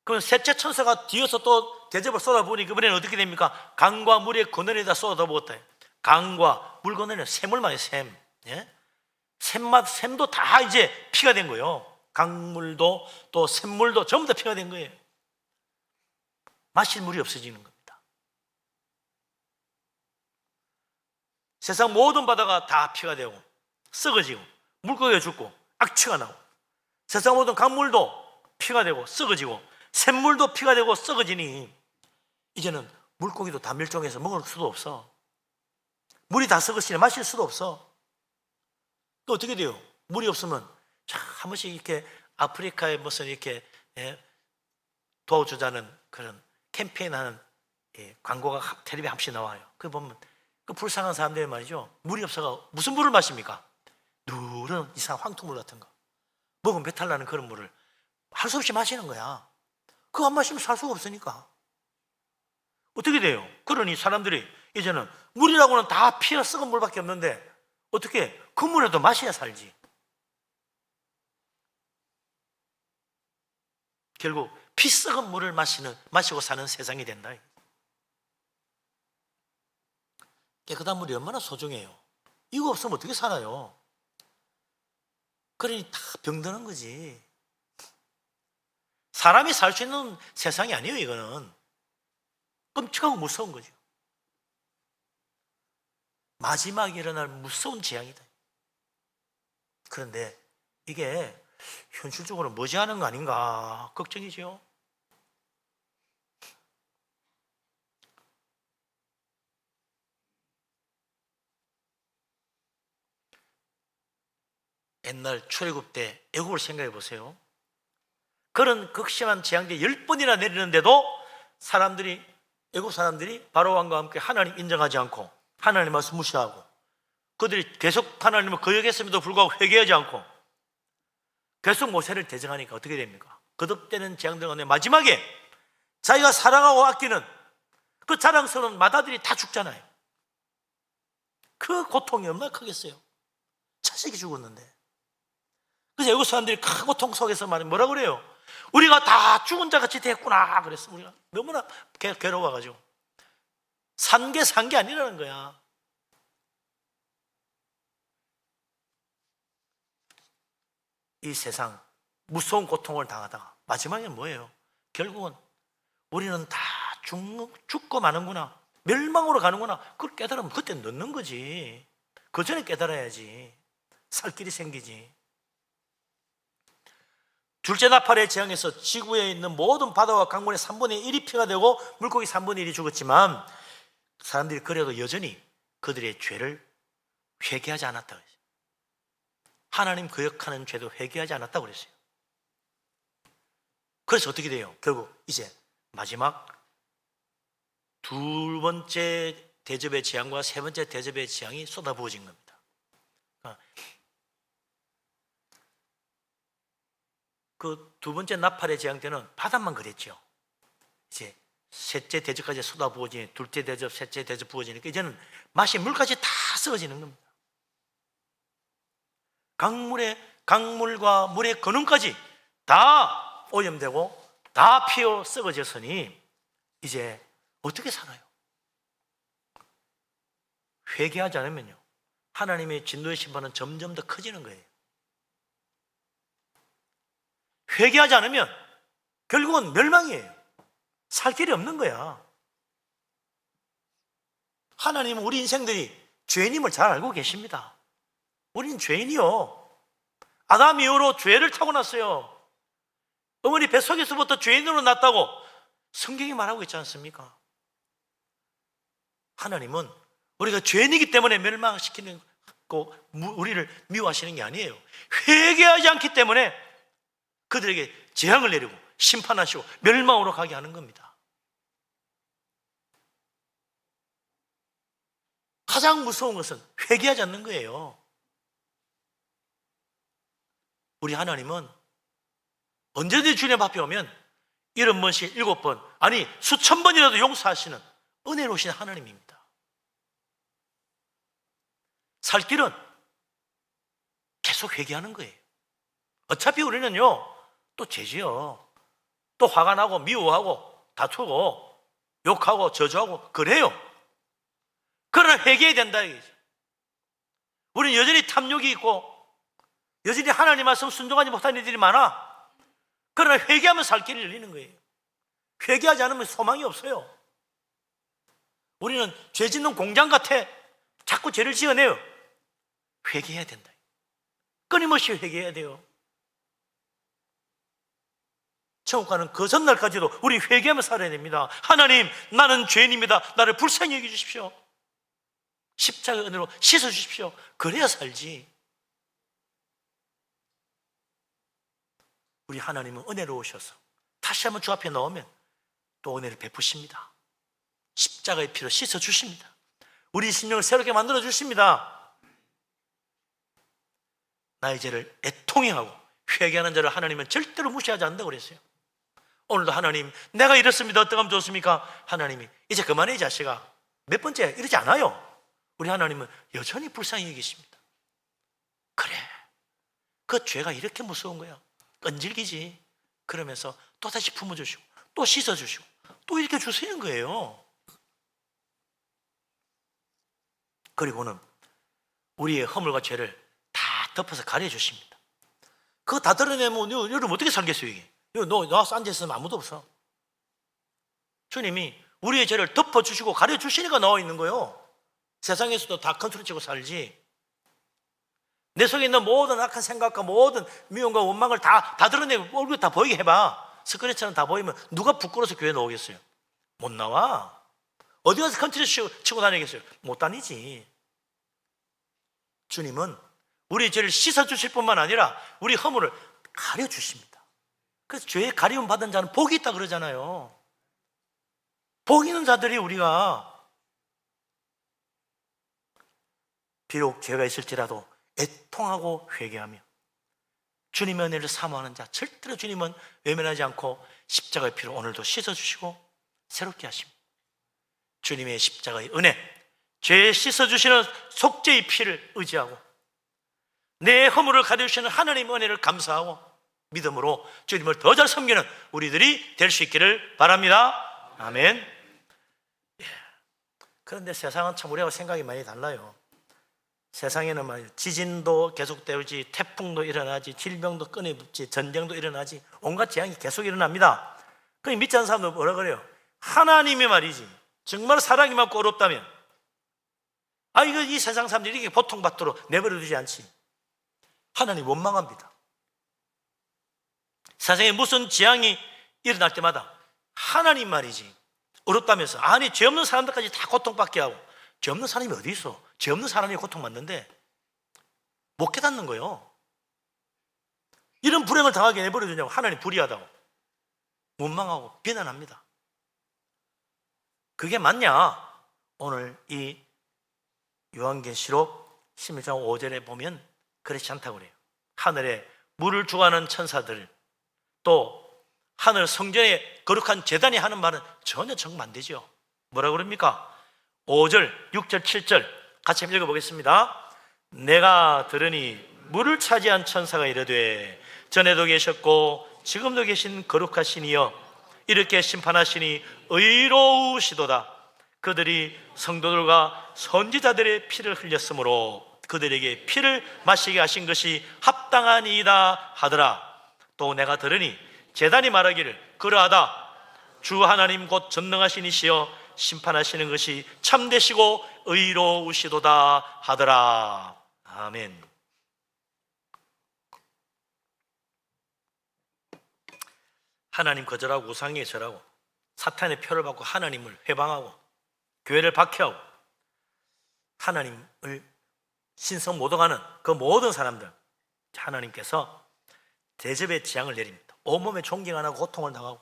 그럼 셋째 천사가 뒤에서 또 대접을 쏟아 부으니까 이번에는 어떻게 됩니까? 강과 물의 근원에다 쏟아 부었다. 강과 물 근원에 샘물만이 샘. 예? 샘도 다 이제 피가 된 거예요. 강물도 또 샘물도 전부 다 피가 된 거예요. 마실 물이 없어지는 겁니다. 세상 모든 바다가 다 피가 되고 썩어지고 물고기가 죽고 악취가 나고 세상 모든 강물도 피가 되고 썩어지고 샘물도 피가 되고 썩어지니 이제는 물고기도 다 멸종해서 먹을 수도 없어. 물이 다 썩었으니 마실 수도 없어. 또 어떻게 돼요? 물이 없으면 한 번씩 이렇게 아프리카에 무슨 이렇게 도와주자는 그런 캠페인하는 광고가 텔레비에 한 번씩 나와요. 그 보면 그 불쌍한 사람들이 말이죠. 물이 없어가 무슨 물을 마십니까? 누런 이상한 황토물 같은 거. 먹으면 배탈 나는 그런 물을 할 수 없이 마시는 거야. 그거 안 마시면 살 수가 없으니까. 어떻게 돼요? 그러니 사람들이 이제는 물이라고는 다 피가 썩은 물밖에 없는데 어떻게 그 물에도 마셔야 살지. 결국 피 썩은 물을 마시고 사는 세상이 된다. 깨끗한 물이 얼마나 소중해요. 이거 없으면 어떻게 살아요? 그러니 다 병드는 거지. 사람이 살 수 있는 세상이 아니에요. 이거는 끔찍하고 무서운 거죠. 마지막에 일어날 무서운 재앙이다. 그런데 이게 현실적으로 머지않은 거 아닌가 걱정이죠. 옛날 출애굽 때 애국을 생각해 보세요. 그런 극심한 재앙들이 10번이나 내리는데도 애국 사람들이 바로왕과 함께 하나님 인정하지 않고 하나님 말씀 무시하고 그들이 계속 하나님을 거역했음에도 불구하고 회개하지 않고 계속 모세를 대적하니까 어떻게 됩니까? 거듭되는 재앙들 가운데 마지막에 자기가 사랑하고 아끼는 그 자랑스러운 맏아들이 다 죽잖아요. 그 고통이 얼마나 크겠어요. 자식이 죽었는데. 그래서 애국 사람들이 큰 고통 속에서 뭐라 그래요? 우리가 다 죽은 자 같이 됐구나 그랬어. 우리가 너무나 괴로워가지고 산 게 아니라는 거야. 이 세상 무서운 고통을 당하다가 마지막에는 뭐예요? 결국은 우리는 다 죽고 마는구나, 멸망으로 가는구나, 그걸 깨달으면 그때 늦는 거지. 그 전에 깨달아야지 살 길이 생기지. 둘째 나팔의 재앙에서 지구에 있는 모든 바다와 강물의 3분의 1이 피가 되고 물고기 3분의 1이 죽었지만 사람들이 그래도 여전히 그들의 죄를 회개하지 않았다고 했어요. 하나님 거역하는 죄도 회개하지 않았다고 그랬어요. 그래서 어떻게 돼요? 결국 이제 마지막 두 번째 대접의 재앙과 세 번째 대접의 재앙이 쏟아부어진 겁니다. 그 두 번째 나팔의 재앙 때는 바닷만 그랬죠. 이제 셋째 대접까지 쏟아부어지니 둘째 대접, 셋째 대접 부어지니까 이제는 마시 물까지 다 썩어지는 겁니다. 강물과 물의 근원까지 다 오염되고 다 피어 썩어졌으니 이제 어떻게 살아요? 회개하지 않으면요, 하나님의 진노의 심판은 점점 더 커지는 거예요. 회개하지 않으면 결국은 멸망이에요. 살 길이 없는 거야. 하나님은 우리 인생들이 죄인임을 잘 알고 계십니다. 우리는 죄인이요. 아담 이후로 죄를 타고났어요. 어머니 뱃속에서부터 죄인으로 났다고 성경이 말하고 있지 않습니까? 하나님은 우리가 죄인이기 때문에 멸망시키는 거, 우리를 미워하시는 게 아니에요. 회개하지 않기 때문에 그들에게 재앙을 내리고 심판하시고 멸망으로 가게 하는 겁니다. 가장 무서운 것은 회개하지 않는 거예요. 우리 하나님은 언제든지 주님 앞에 오면 70번씩 7번, 아니 수천 번이라도 용서하시는 은혜로우신 하나님입니다. 살 길은 계속 회개하는 거예요. 어차피 우리는요, 또 죄지요. 또 화가 나고 미워하고 다투고 욕하고 저주하고 그래요. 그러나 회개해야 된다 이거죠. 우리는 여전히 탐욕이 있고 여전히 하나님 말씀 순종하지 못하는 일들이 많아. 그러나 회개하면 살 길이 열리는 거예요. 회개하지 않으면 소망이 없어요. 우리는 죄 짓는 공장 같아. 자꾸 죄를 지어내요. 회개해야 된다. 끊임없이 회개해야 돼요. 천국 가는 그 전날까지도 우리 회개하며 살아야 됩니다. 하나님, 나는 죄인입니다. 나를 불쌍히 여겨주십시오. 십자가의 은혜로 씻어주십시오. 그래야 살지. 우리 하나님은 은혜로우셔서 다시 한번 주 앞에 나오면 또 은혜를 베푸십니다. 십자가의 피로 씻어주십니다. 우리 심령을 새롭게 만들어주십니다. 나의 죄를 애통해 하고 회개하는 자를 하나님은 절대로 무시하지 않는다고 그랬어요. 오늘도 하나님, 내가 이렇습니다. 어떻게 하면 좋습니까? 하나님이 이제 그만해 이 자식아. 몇 번째 이러지 않아요. 우리 하나님은 여전히 불쌍히 여기십니다. 그래, 그 죄가 이렇게 무서운 거야. 끈질기지. 그러면서 또 다시 품어주시고 또 씻어주시고 또 이렇게 주시는 거예요. 그리고는 우리의 허물과 죄를 다 덮어서 가려주십니다. 그거 다 드러내면 여러분 어떻게 살겠어요? 이게 너 나와서 앉아있으면 아무도 없어. 주님이 우리의 죄를 덮어주시고 가려주시니까 나와 있는 거예요. 세상에서도 다 컨트롤 치고 살지. 내 속에 있는 모든 악한 생각과 모든 미움과 원망을 다 드러내고 얼굴 다 보이게 해봐. 스크래치는 다 보이면 누가 부끄러워서 교회 나오겠어요? 못 나와. 어디 가서 컨트롤 치고 다니겠어요? 못 다니지. 주님은 우리의 죄를 씻어주실 뿐만 아니라 우리 허물을 가려주십니다. 그래서 죄에 가리움 받은 자는 복이 있다 그러잖아요. 복 있는 자들이 우리가 비록 죄가 있을지라도 애통하고 회개하며 주님의 은혜를 사모하는 자, 절대로 주님은 외면하지 않고 십자가의 피로 오늘도 씻어주시고 새롭게 하십니다. 주님의 십자가의 은혜, 죄 씻어주시는 속죄의 피를 의지하고 내 허물을 가려주시는 하나님의 은혜를 감사하고 믿음으로 주님을 더 잘 섬기는 우리들이 될 수 있기를 바랍니다. 아멘. 그런데 세상은 참 우리하고 생각이 많이 달라요. 세상에는 말이야, 지진도 계속되지, 태풍도 일어나지, 질병도 끊임없지, 전쟁도 일어나지, 온갖 재앙이 계속 일어납니다. 그 믿지 않는 사람들 뭐라 그래요? 하나님이 말이지 정말 사랑이 많고 어렵다면 이거 이 세상 사람들이 이렇게 고통받도록 내버려 두지 않지. 하나님 원망합니다. 세상에 무슨 재앙이 일어날 때마다 하나님 말이지 어렵다면서 아니 죄 없는 사람들까지 다 고통받게 하고, 죄 없는 사람이 어디 있어? 죄 없는 사람이 고통받는데 못 깨닫는 거예요. 이런 불행을 당하게 내버려 두냐고. 하나님 불의하다고 원망하고 비난합니다. 그게 맞냐? 오늘 이 요한계시록 11장 5절에 보면 그렇지 않다고 그래요. 하늘에 물을 주관하는 천사들, 또 하늘 성전에 거룩한 제단이 하는 말은 전혀 정반 안 되죠. 뭐라 그럽니까? 5절, 6절, 7절 같이 한번 읽어보겠습니다. 내가 들으니 물을 차지한 천사가 이르되 전에도 계셨고 지금도 계신 거룩하신 이여 이렇게 심판하시니 의로우시도다. 그들이 성도들과 선지자들의 피를 흘렸으므로 그들에게 피를 마시게 하신 것이 합당하니이다 하더라. 또 내가 들으니 제단이 말하기를 그러하다. 주 하나님 곧 전능하신 이시여 심판하시는 것이 참되시고 의로우시도다 하더라. 아멘. 하나님 거절하고 우상에 절하고 사탄의 표를 받고 하나님을 회방하고 교회를 박해하고 하나님을 신성 모독하는 그 모든 사람들, 하나님께서 대접의 재앙을 내립니다. 온몸에 존경 안 하고 고통을 당하고,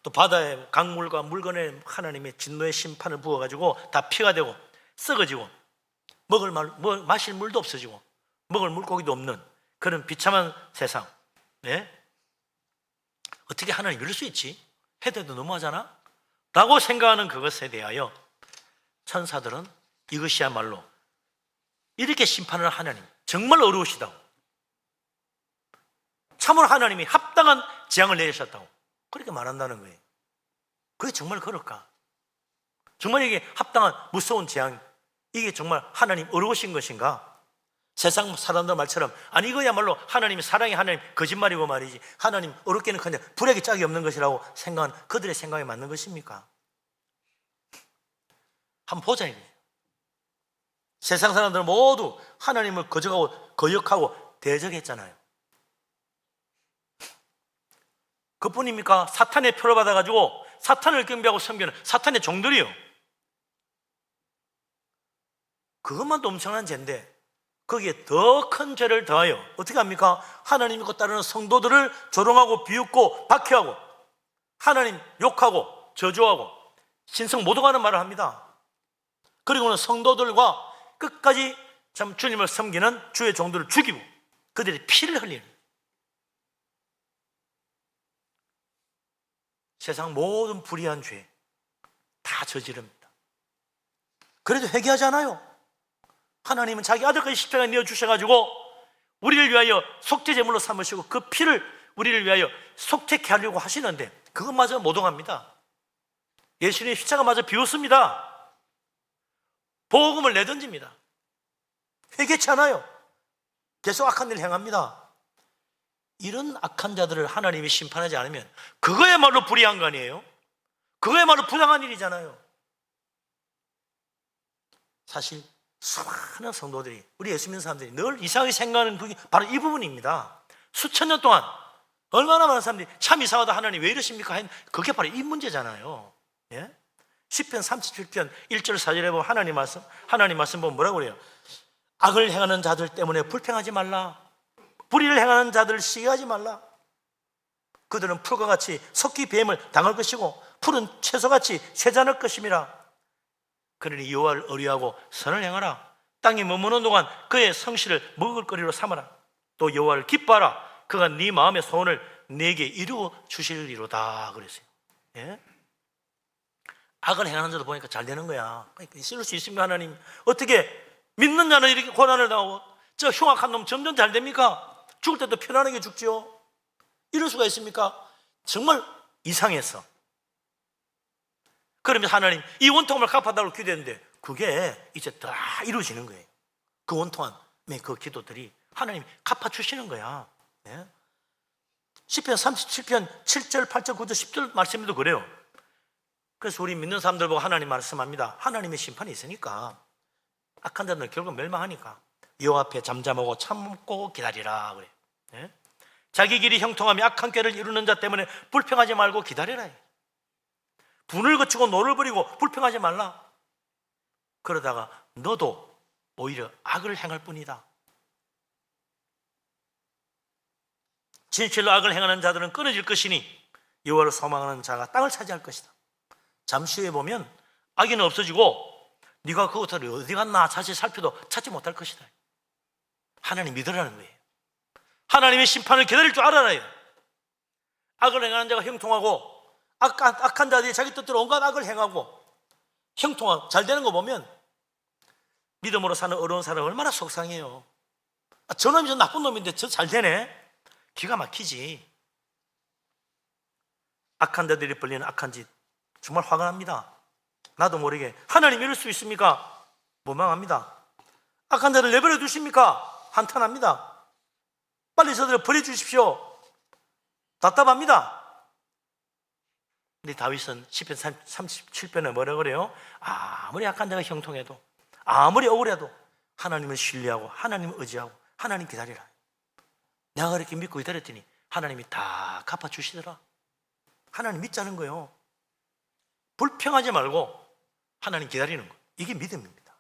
또 바다의 강물과 물건에 하나님의 진노의 심판을 부어가지고 다 피가 되고 썩어지고 마실 물도 없어지고 먹을 물고기도 없는 그런 비참한 세상. 네? 어떻게 하나님 이럴 수 있지? 해대도 너무하잖아? 라고 생각하는 그것에 대하여 천사들은 이것이야말로 이렇게 심판을 하나님 정말 어려우시다고, 참으로 하나님이 합당한 재앙을 내리셨다고 그렇게 말한다는 거예요. 그게 정말 그럴까? 정말 이게 합당한 무서운 재앙, 이게 정말 하나님 어려우신 것인가? 세상 사람들 말처럼 아니 이거야말로 하나님이 사랑의 하나님 거짓말이고 말이지 하나님 어렵게는 그냥 불행이 짝이 없는 것이라고 생각하는 그들의 생각에 맞는 것입니까? 한번 보자 이거예요. 세상 사람들은 모두 하나님을 거역하고 대적했잖아요. 그뿐입니까? 사탄의 표를 받아가지고 사탄을 경배하고 섬기는 사탄의 종들이요. 그것만도 엄청난 죄인데 거기에 더 큰 죄를 더하여 어떻게 합니까? 하나님 믿고 따르는 성도들을 조롱하고 비웃고 박해하고 하나님 욕하고 저주하고 신성 모독하는 말을 합니다. 그리고는 성도들과 끝까지 참 주님을 섬기는 주의 종들을 죽이고 그들의 피를 흘리는, 세상 모든 불의한 죄 다 저지릅니다. 그래도 회개하지 않아요. 하나님은 자기 아들까지 십자가에 내어주셔가지고 우리를 위하여 속죄제물로 삼으시고 그 피를 우리를 위하여 속죄케 하려고 하시는데 그것마저 모독합니다. 예수님의 십자가마저 비웃습니다. 복음을 내던집니다. 회개치 않아요. 계속 악한 일을 행합니다. 이런 악한 자들을 하나님이 심판하지 않으면 그거야말로 불의한 거 아니에요? 그거야말로 부당한 일이잖아요. 사실 수많은 성도들이, 우리 예수 믿는 사람들이 늘 이상하게 생각하는 그게 바로 이 부분입니다. 수천 년 동안 얼마나 많은 사람들이 참 이상하다 하나님 왜 이러십니까? 그게 바로 이 문제잖아요. 예? 시편 37편 1절 4절에 보면 하나님 말씀 보면 뭐라고 그래요? 악을 행하는 자들 때문에 불평하지 말라. 불의를 행하는 자들을 시기하지 말라. 그들은 풀과 같이 석기 뱀을 당할 것이고 풀은 채소같이 쇠잔할 것임이라. 그러니 여호와를 의뢰하고 선을 행하라. 땅에 머무는 동안 그의 성실을 먹을거리로 삼아라. 또 여호와를 기뻐하라. 그가 네 마음의 소원을 네게 이루어 주시리로다 그랬어요. 예? 악을 행하는 자도 보니까 잘 되는 거야. 그러니까 있을 수 있습니다. 하나님 어떻게 믿는 자는 이렇게 고난을 당하고 저 흉악한 놈 점점 잘 됩니까? 죽을 때도 편안하게 죽지요. 이럴 수가 있습니까? 정말 이상했어. 그러면 하나님 이 원통을 갚아달라고 기도했는데 그게 이제 다 이루어지는 거예요. 그 원통함의 그 기도들이 하나님이 갚아주시는 거야. 예? 시편 37편 7절, 8절, 9절, 10절 말씀에도 그래요. 그래서 우리 믿는 사람들 보고 하나님 말씀합니다. 하나님의 심판이 있으니까 악한 자들은 결국 멸망하니까 여호와 앞에 잠잠하고 참고 기다리라 그래요. 예? 자기 길이 형통하며 악한 꾀를 이루는 자 때문에 불평하지 말고 기다리라. 분을 거치고 노를 부리고 불평하지 말라. 그러다가 너도 오히려 악을 행할 뿐이다. 진실로 악을 행하는 자들은 끊어질 것이니 여호와를 소망하는 자가 땅을 차지할 것이다. 잠시 후에 보면 악인은 없어지고 네가 그것을 어디 갔나 자세히 살펴도 찾지 못할 것이다. 하나님 믿으라는 거예요. 하나님의 심판을 기다릴 줄 알아라요. 악을 행하는 자가 형통하고 악한 자들이 자기 뜻대로 온갖 악을 행하고 형통하고 잘 되는 거 보면 믿음으로 사는 어려운 사람 얼마나 속상해요. 저놈이 저 나쁜 놈인데 저 잘 되네. 기가 막히지. 악한 자들이 벌리는 악한 짓 정말 화가 납니다. 나도 모르게 하나님 이럴 수 있습니까? 원망합니다. 악한 자를 내버려 두십니까? 한탄합니다. 빨리 저들을 버려주십시오. 답답합니다. 근데 다윗은 시편 37편에 뭐라 그래요? 아무리 악한 자가 형통해도 아무리 억울해도 하나님을 신뢰하고 하나님을 의지하고 하나님 기다리라. 내가 그렇게 믿고 기다렸더니 하나님이 다 갚아주시더라. 하나님 믿자는 거예요. 불평하지 말고 하나님 기다리는 거. 이게 믿음입니다.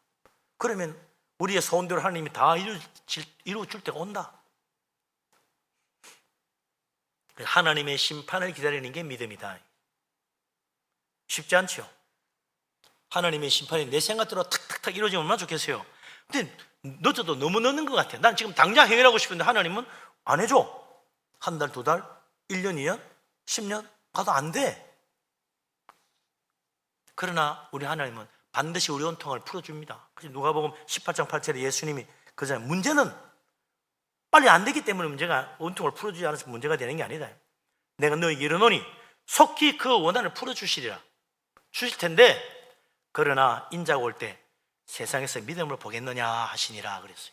그러면 우리의 소원대로 하나님이 다 이루어줄 때가 온다. 하나님의 심판을 기다리는 게 믿음이다. 쉽지 않죠. 하나님의 심판이 내 생각대로 탁탁탁 이루어지면 얼마나 좋겠어요. 근데 늦어도 너무 늦는 것 같아. 난 지금 당장 해결하고 싶은데 하나님은 안 해줘. 한 달, 두 달, 1년, 2년, 10년 가도 안 돼. 그러나 우리 하나님은 반드시 우리 원통을 풀어줍니다. 그래서 누가복음 18장 8절에 예수님이 그잖아요. 문제는 빨리 안 되기 때문에 문제가 원통을 풀어주지 않아서 문제가 되는 게 아니다. 내가 너에게 이르노니 속히 그 원한을 풀어주시리라. 주실 텐데 그러나 인자가 올 때 세상에서 믿음을 보겠느냐 하시니라 그랬어요.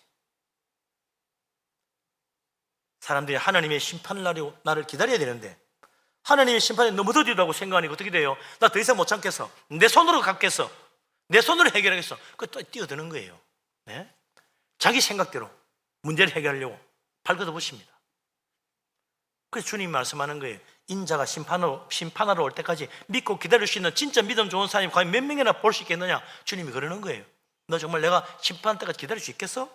사람들이 하나님의 심판 날을 기다려야 되는데 하나님의 심판이 너무 더디다고 생각하니까 어떻게 돼요? 나 더 이상 못 참겠어. 내 손으로 갚겠어. 내 손으로 해결하겠어. 그 또 뛰어드는 거예요. 네? 자기 생각대로 문제를 해결하려고 발걷어 보십니다. 그래서 주님이 말씀하는 거예요. 인자가 심판하러 올 때까지 믿고 기다릴 수 있는 진짜 믿음 좋은 사람이 과연 몇 명이나 볼 수 있겠느냐? 주님이 그러는 거예요. 너 정말 내가 심판 때까지 기다릴 수 있겠어?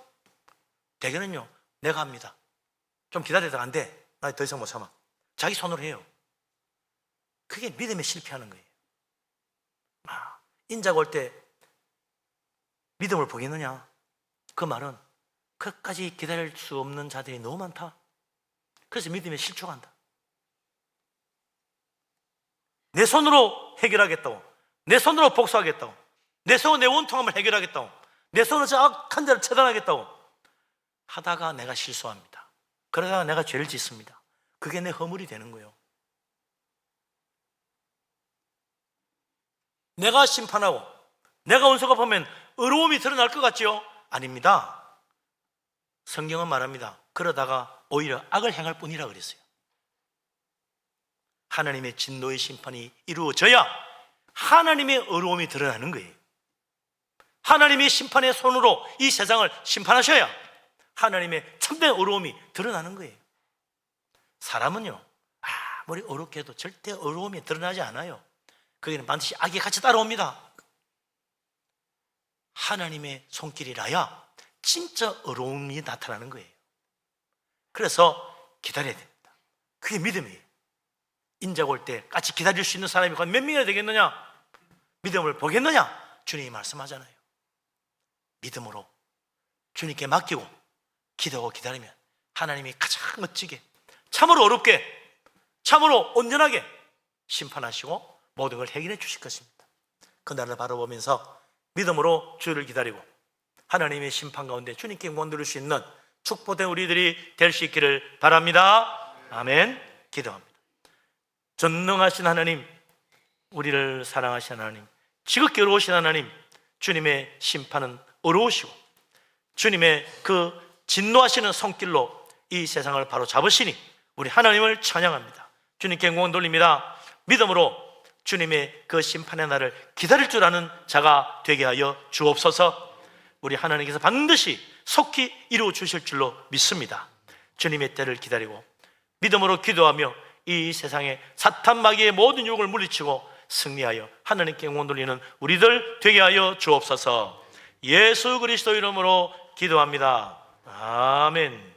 대개는요, 내가 합니다. 좀 기다리다가 안 돼. 나 더 이상 못 참아. 자기 손으로 해요. 그게 믿음에 실패하는 거예요. 인자가 올 때 믿음을 보겠느냐? 그 말은 끝까지 기다릴 수 없는 자들이 너무 많다. 그래서 믿음에 실족한다. 내 손으로 해결하겠다고, 내 손으로 복수하겠다고, 내 손으로 내 원통함을 해결하겠다고, 내 손으로 저 악한 자를 처단하겠다고 하다가 내가 실수합니다. 그러다가 내가 죄를 짓습니다. 그게 내 허물이 되는 거예요. 내가 심판하고 내가 원수가 보면 의로움이 드러날 것 같지요? 아닙니다. 성경은 말합니다. 그러다가 오히려 악을 행할 뿐이라 그랬어요. 하나님의 진노의 심판이 이루어져야 하나님의 의로움이 드러나는 거예요. 하나님의 심판의 손으로 이 세상을 심판하셔야 하나님의 참된 의로움이 드러나는 거예요. 사람은요, 아무리 어렵게 해도 절대 의로움이 드러나지 않아요. 거기는 반드시 악이 같이 따라옵니다. 하나님의 손길이라야 진짜 의로움이 나타나는 거예요. 그래서 기다려야 됩니다. 그게 믿음이에요. 인자가 올 때 같이 기다릴 수 있는 사람이 과연 몇 명이나 되겠느냐? 믿음을 보겠느냐? 주님이 말씀하잖아요. 믿음으로 주님께 맡기고 기도하고 기다리면 하나님이 가장 멋지게, 참으로 어렵게, 참으로 온전하게 심판하시고 모든 걸 해결해 주실 것입니다. 그날을 바라보면서 믿음으로 주를 기다리고 하나님의 심판 가운데 주님께 영광 드릴 수 있는 축복된 우리들이 될 수 있기를 바랍니다. 아멘. 기도합니다. 전능하신 하나님, 우리를 사랑하신 하나님, 지극히 어려우신 하나님, 주님의 심판은 어려우시고 주님의 그 진노하시는 손길로 이 세상을 바로 잡으시니 우리 하나님을 찬양합니다. 주님께 영광 돌립니다. 믿음으로 주님의 그 심판의 날을 기다릴 줄 아는 자가 되게 하여 주옵소서. 우리 하나님께서 반드시 속히 이루어 주실 줄로 믿습니다. 주님의 때를 기다리고 믿음으로 기도하며 이 세상에 사탄 마귀의 모든 유혹을 물리치고 승리하여 하나님께 영광 돌리는 우리들 되게 하여 주옵소서. 예수 그리스도 이름으로 기도합니다. 아멘.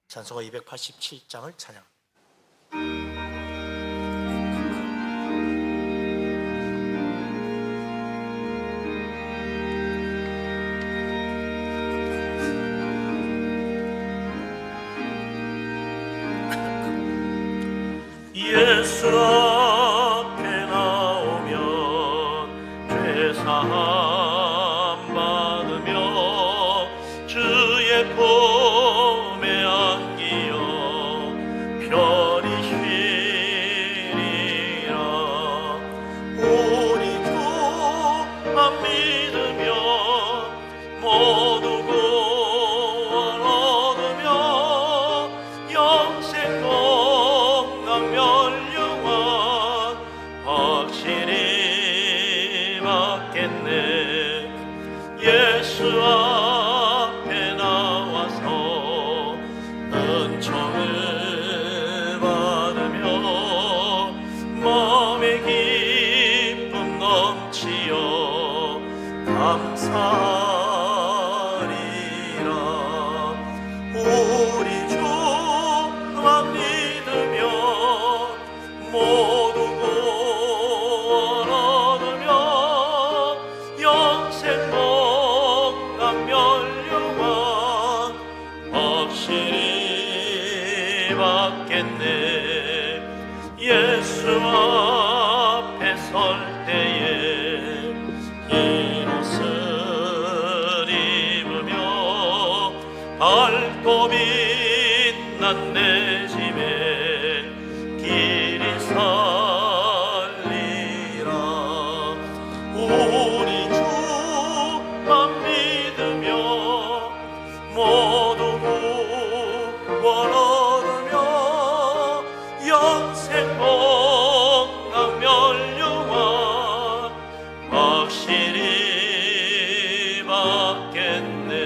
찬송가 287장을 찬양. 예수 앞에 나오면 죄사함 받으며 주의 품에 안기어 편히 쉬리라. 우리 주만 믿으며 모두 구원 얻으며 영생 멸류관 확실히 받겠네. 예수 앞에 나와서 은총을 받으며 마음의 기쁨 넘치어 감사하리라. 우리 주만 믿으며 모두 구원 얻으며 영생 복감 멸류관 확실히 받겠네. 예수 앞에 설 때에 흰 옷을 입으며 밝고 빛난 내 집에 길이 살리라. 우리 주만 믿으며 모두 구원 얻으며 영생 복감 멸류관 확실히 받겠네.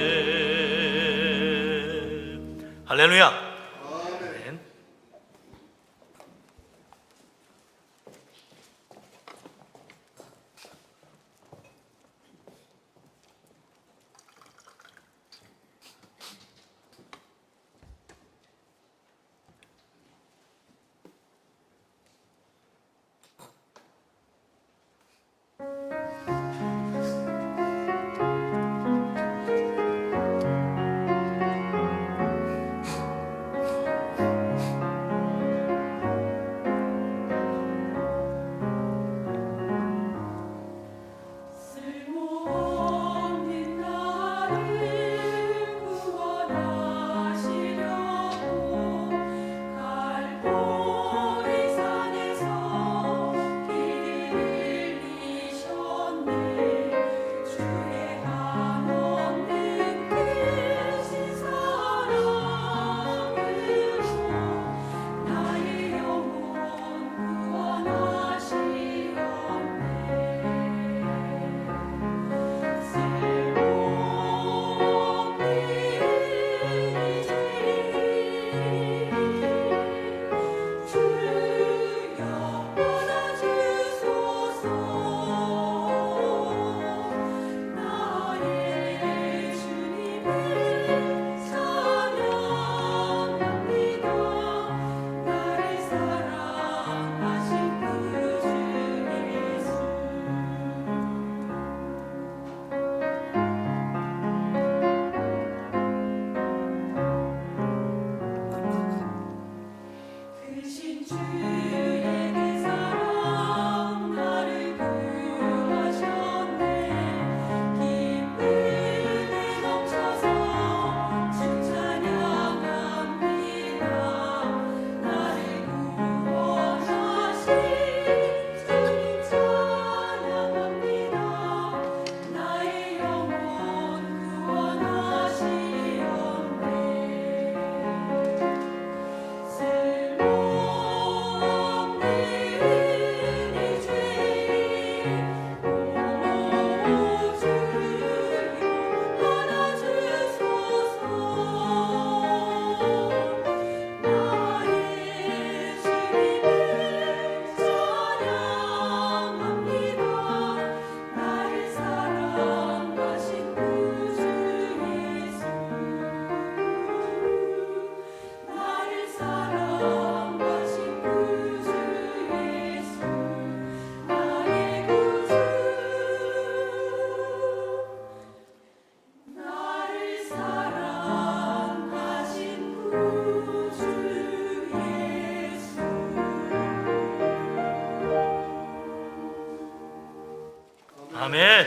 아멘.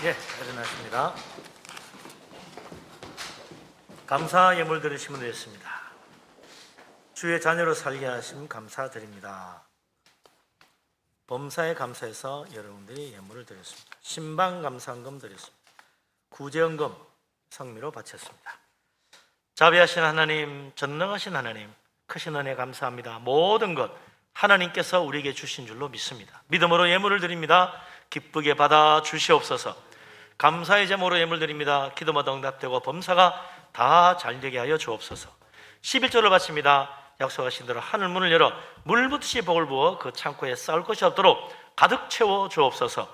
예, 일어났습니다. 감사 예물 드리시면 되겠습니다. 주의 자녀로 살게 하심 감사드립니다. 범사에 감사해서 여러분들이 예물을 드렸습니다. 신방 감사헌금 드렸습니다. 구제헌금 성미로 바쳤습니다. 자비하신 하나님, 전능하신 하나님, 크신 은혜 감사합니다. 모든 것 하나님께서 우리에게 주신 줄로 믿습니다. 믿음으로 예물을 드립니다. 기쁘게 받아 주시옵소서. 감사의 제목으로 예물 드립니다. 기도마다 응답되고 범사가 다 잘되게 하여 주옵소서. 11조를 바칩니다. 약속하신 대로 하늘 문을 열어 물붓듯이 복을 부어 그 창고에 쌓을 것이 없도록 가득 채워 주옵소서.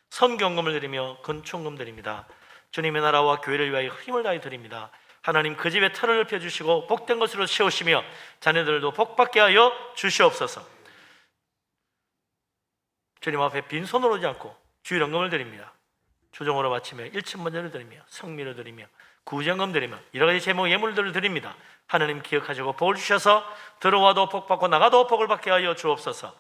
선교헌금을 드리며 건축금 드립니다. 주님의 나라와 교회를 위하여 힘을 다해 드립니다. 하나님 그 집에 터를 펴주시고 복된 것으로 채우시며 자녀들도 복받게 하여 주시옵소서. 주님 앞에 빈손으로 오지 않고 주일헌금을 드립니다. 주종으로 바치며 일천번제를 드리며 성미를 드리며 구제헌금 드리며 여러 가지 제목 예물들을 드립니다. 하나님 기억하시고 복을 주셔서 들어와도 복받고 나가도 복을 받게 하여 주옵소서.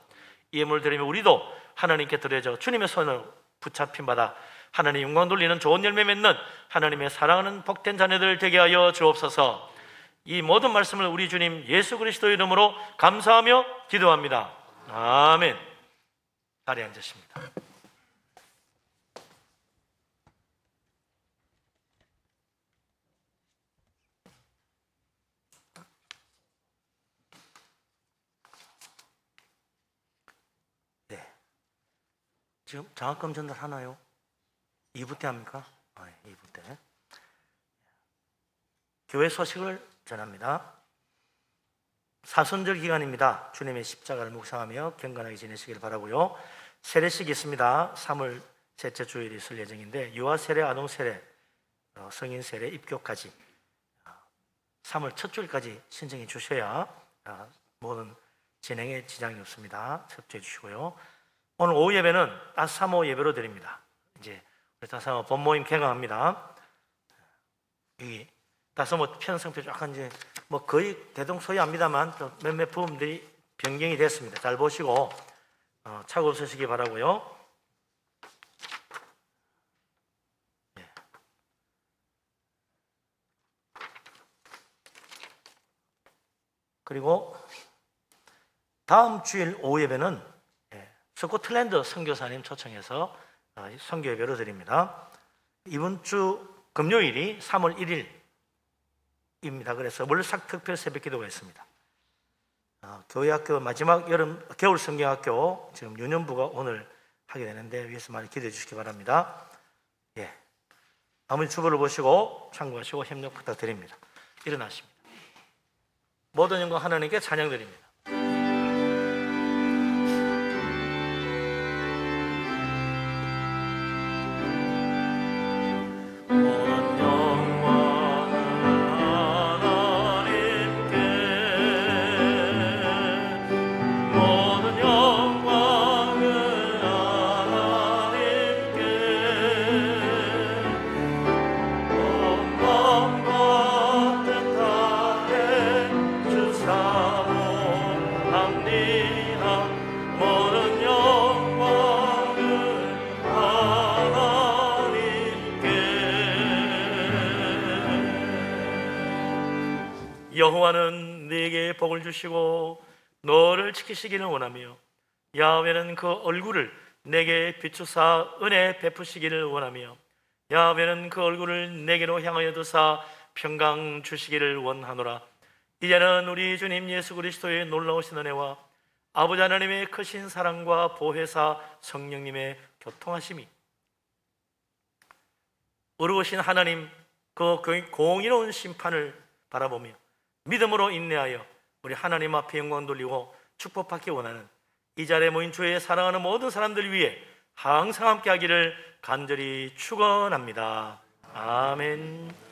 이 예물을 드리며 우리도 하나님께 드려져 주님의 손을 붙잡힌 바다 하나님 영광 돌리는 좋은 열매 맺는 하나님의 사랑하는 복된 자녀들 되게 하여 주옵소서. 이 모든 말씀을 우리 주님 예수 그리스도의 이름으로 감사하며 기도합니다. 아멘. 자리에 앉으십니다. 네. 지금 장학금 전달하나요? 2부 때 합니까? 2부 때. 교회 소식을 전합니다. 사순절 기간입니다. 주님의 십자가를 묵상하며 경건하게 지내시길 바라고요. 세례식이 있습니다. 3월 셋째 주일이 있을 예정인데 유아 세례, 아동 세례, 성인 세례, 입교까지 3월 첫 주일까지 신청해 주셔야 모든 진행에 지장이 없습니다. 협조해 주시고요. 오늘 오후 예배는 따사모 예배로 드립니다. 이제 따사모 본모임 개강합니다. 여기 따사모 편성표 약간 이제 뭐 거의 대동소이합니다만 몇몇 부분들이 변경이 됐습니다. 잘 보시고 착오 없으시기 바라고요. 네. 그리고 다음 주일 오후 예배는 스코틀랜드 선교사님 초청해서 선교 예배로 드립니다. 이번 주 금요일이 3월 1일입니다. 그래서 월삭 특별 새벽 기도가 있습니다. 교회학교 마지막 겨울 성경학교 지금 유년부가 오늘 하게 되는데 위에서 많이 기도해 주시기 바랍니다. 예, 아무리 주보를 보시고 참고하시고 협력 부탁드립니다. 일어나십니다. 모든 영광 하나님께 찬양드립니다. 여호와는 네게 복을 주시고 너를 지키시기를 원하며 야훼는 그 얼굴을 내게 비추사 은혜 베푸시기를 원하며 야훼는 그 얼굴을 내게로 향하여 두사 평강 주시기를 원하노라. 이제는 우리 주님 예수 그리스도의 놀라우신 은혜와 아버지 하나님의 크신 사랑과 보혜사 성령님의 교통하심이 의로우신 하나님 그 공의로운 심판을 바라보며 믿음으로 인내하여 우리 하나님 앞에 영광 돌리고 축복받기 원하는 이 자리에 모인 주의 사랑하는 모든 사람들 위해 항상 함께 하기를 간절히 축원합니다. 아멘.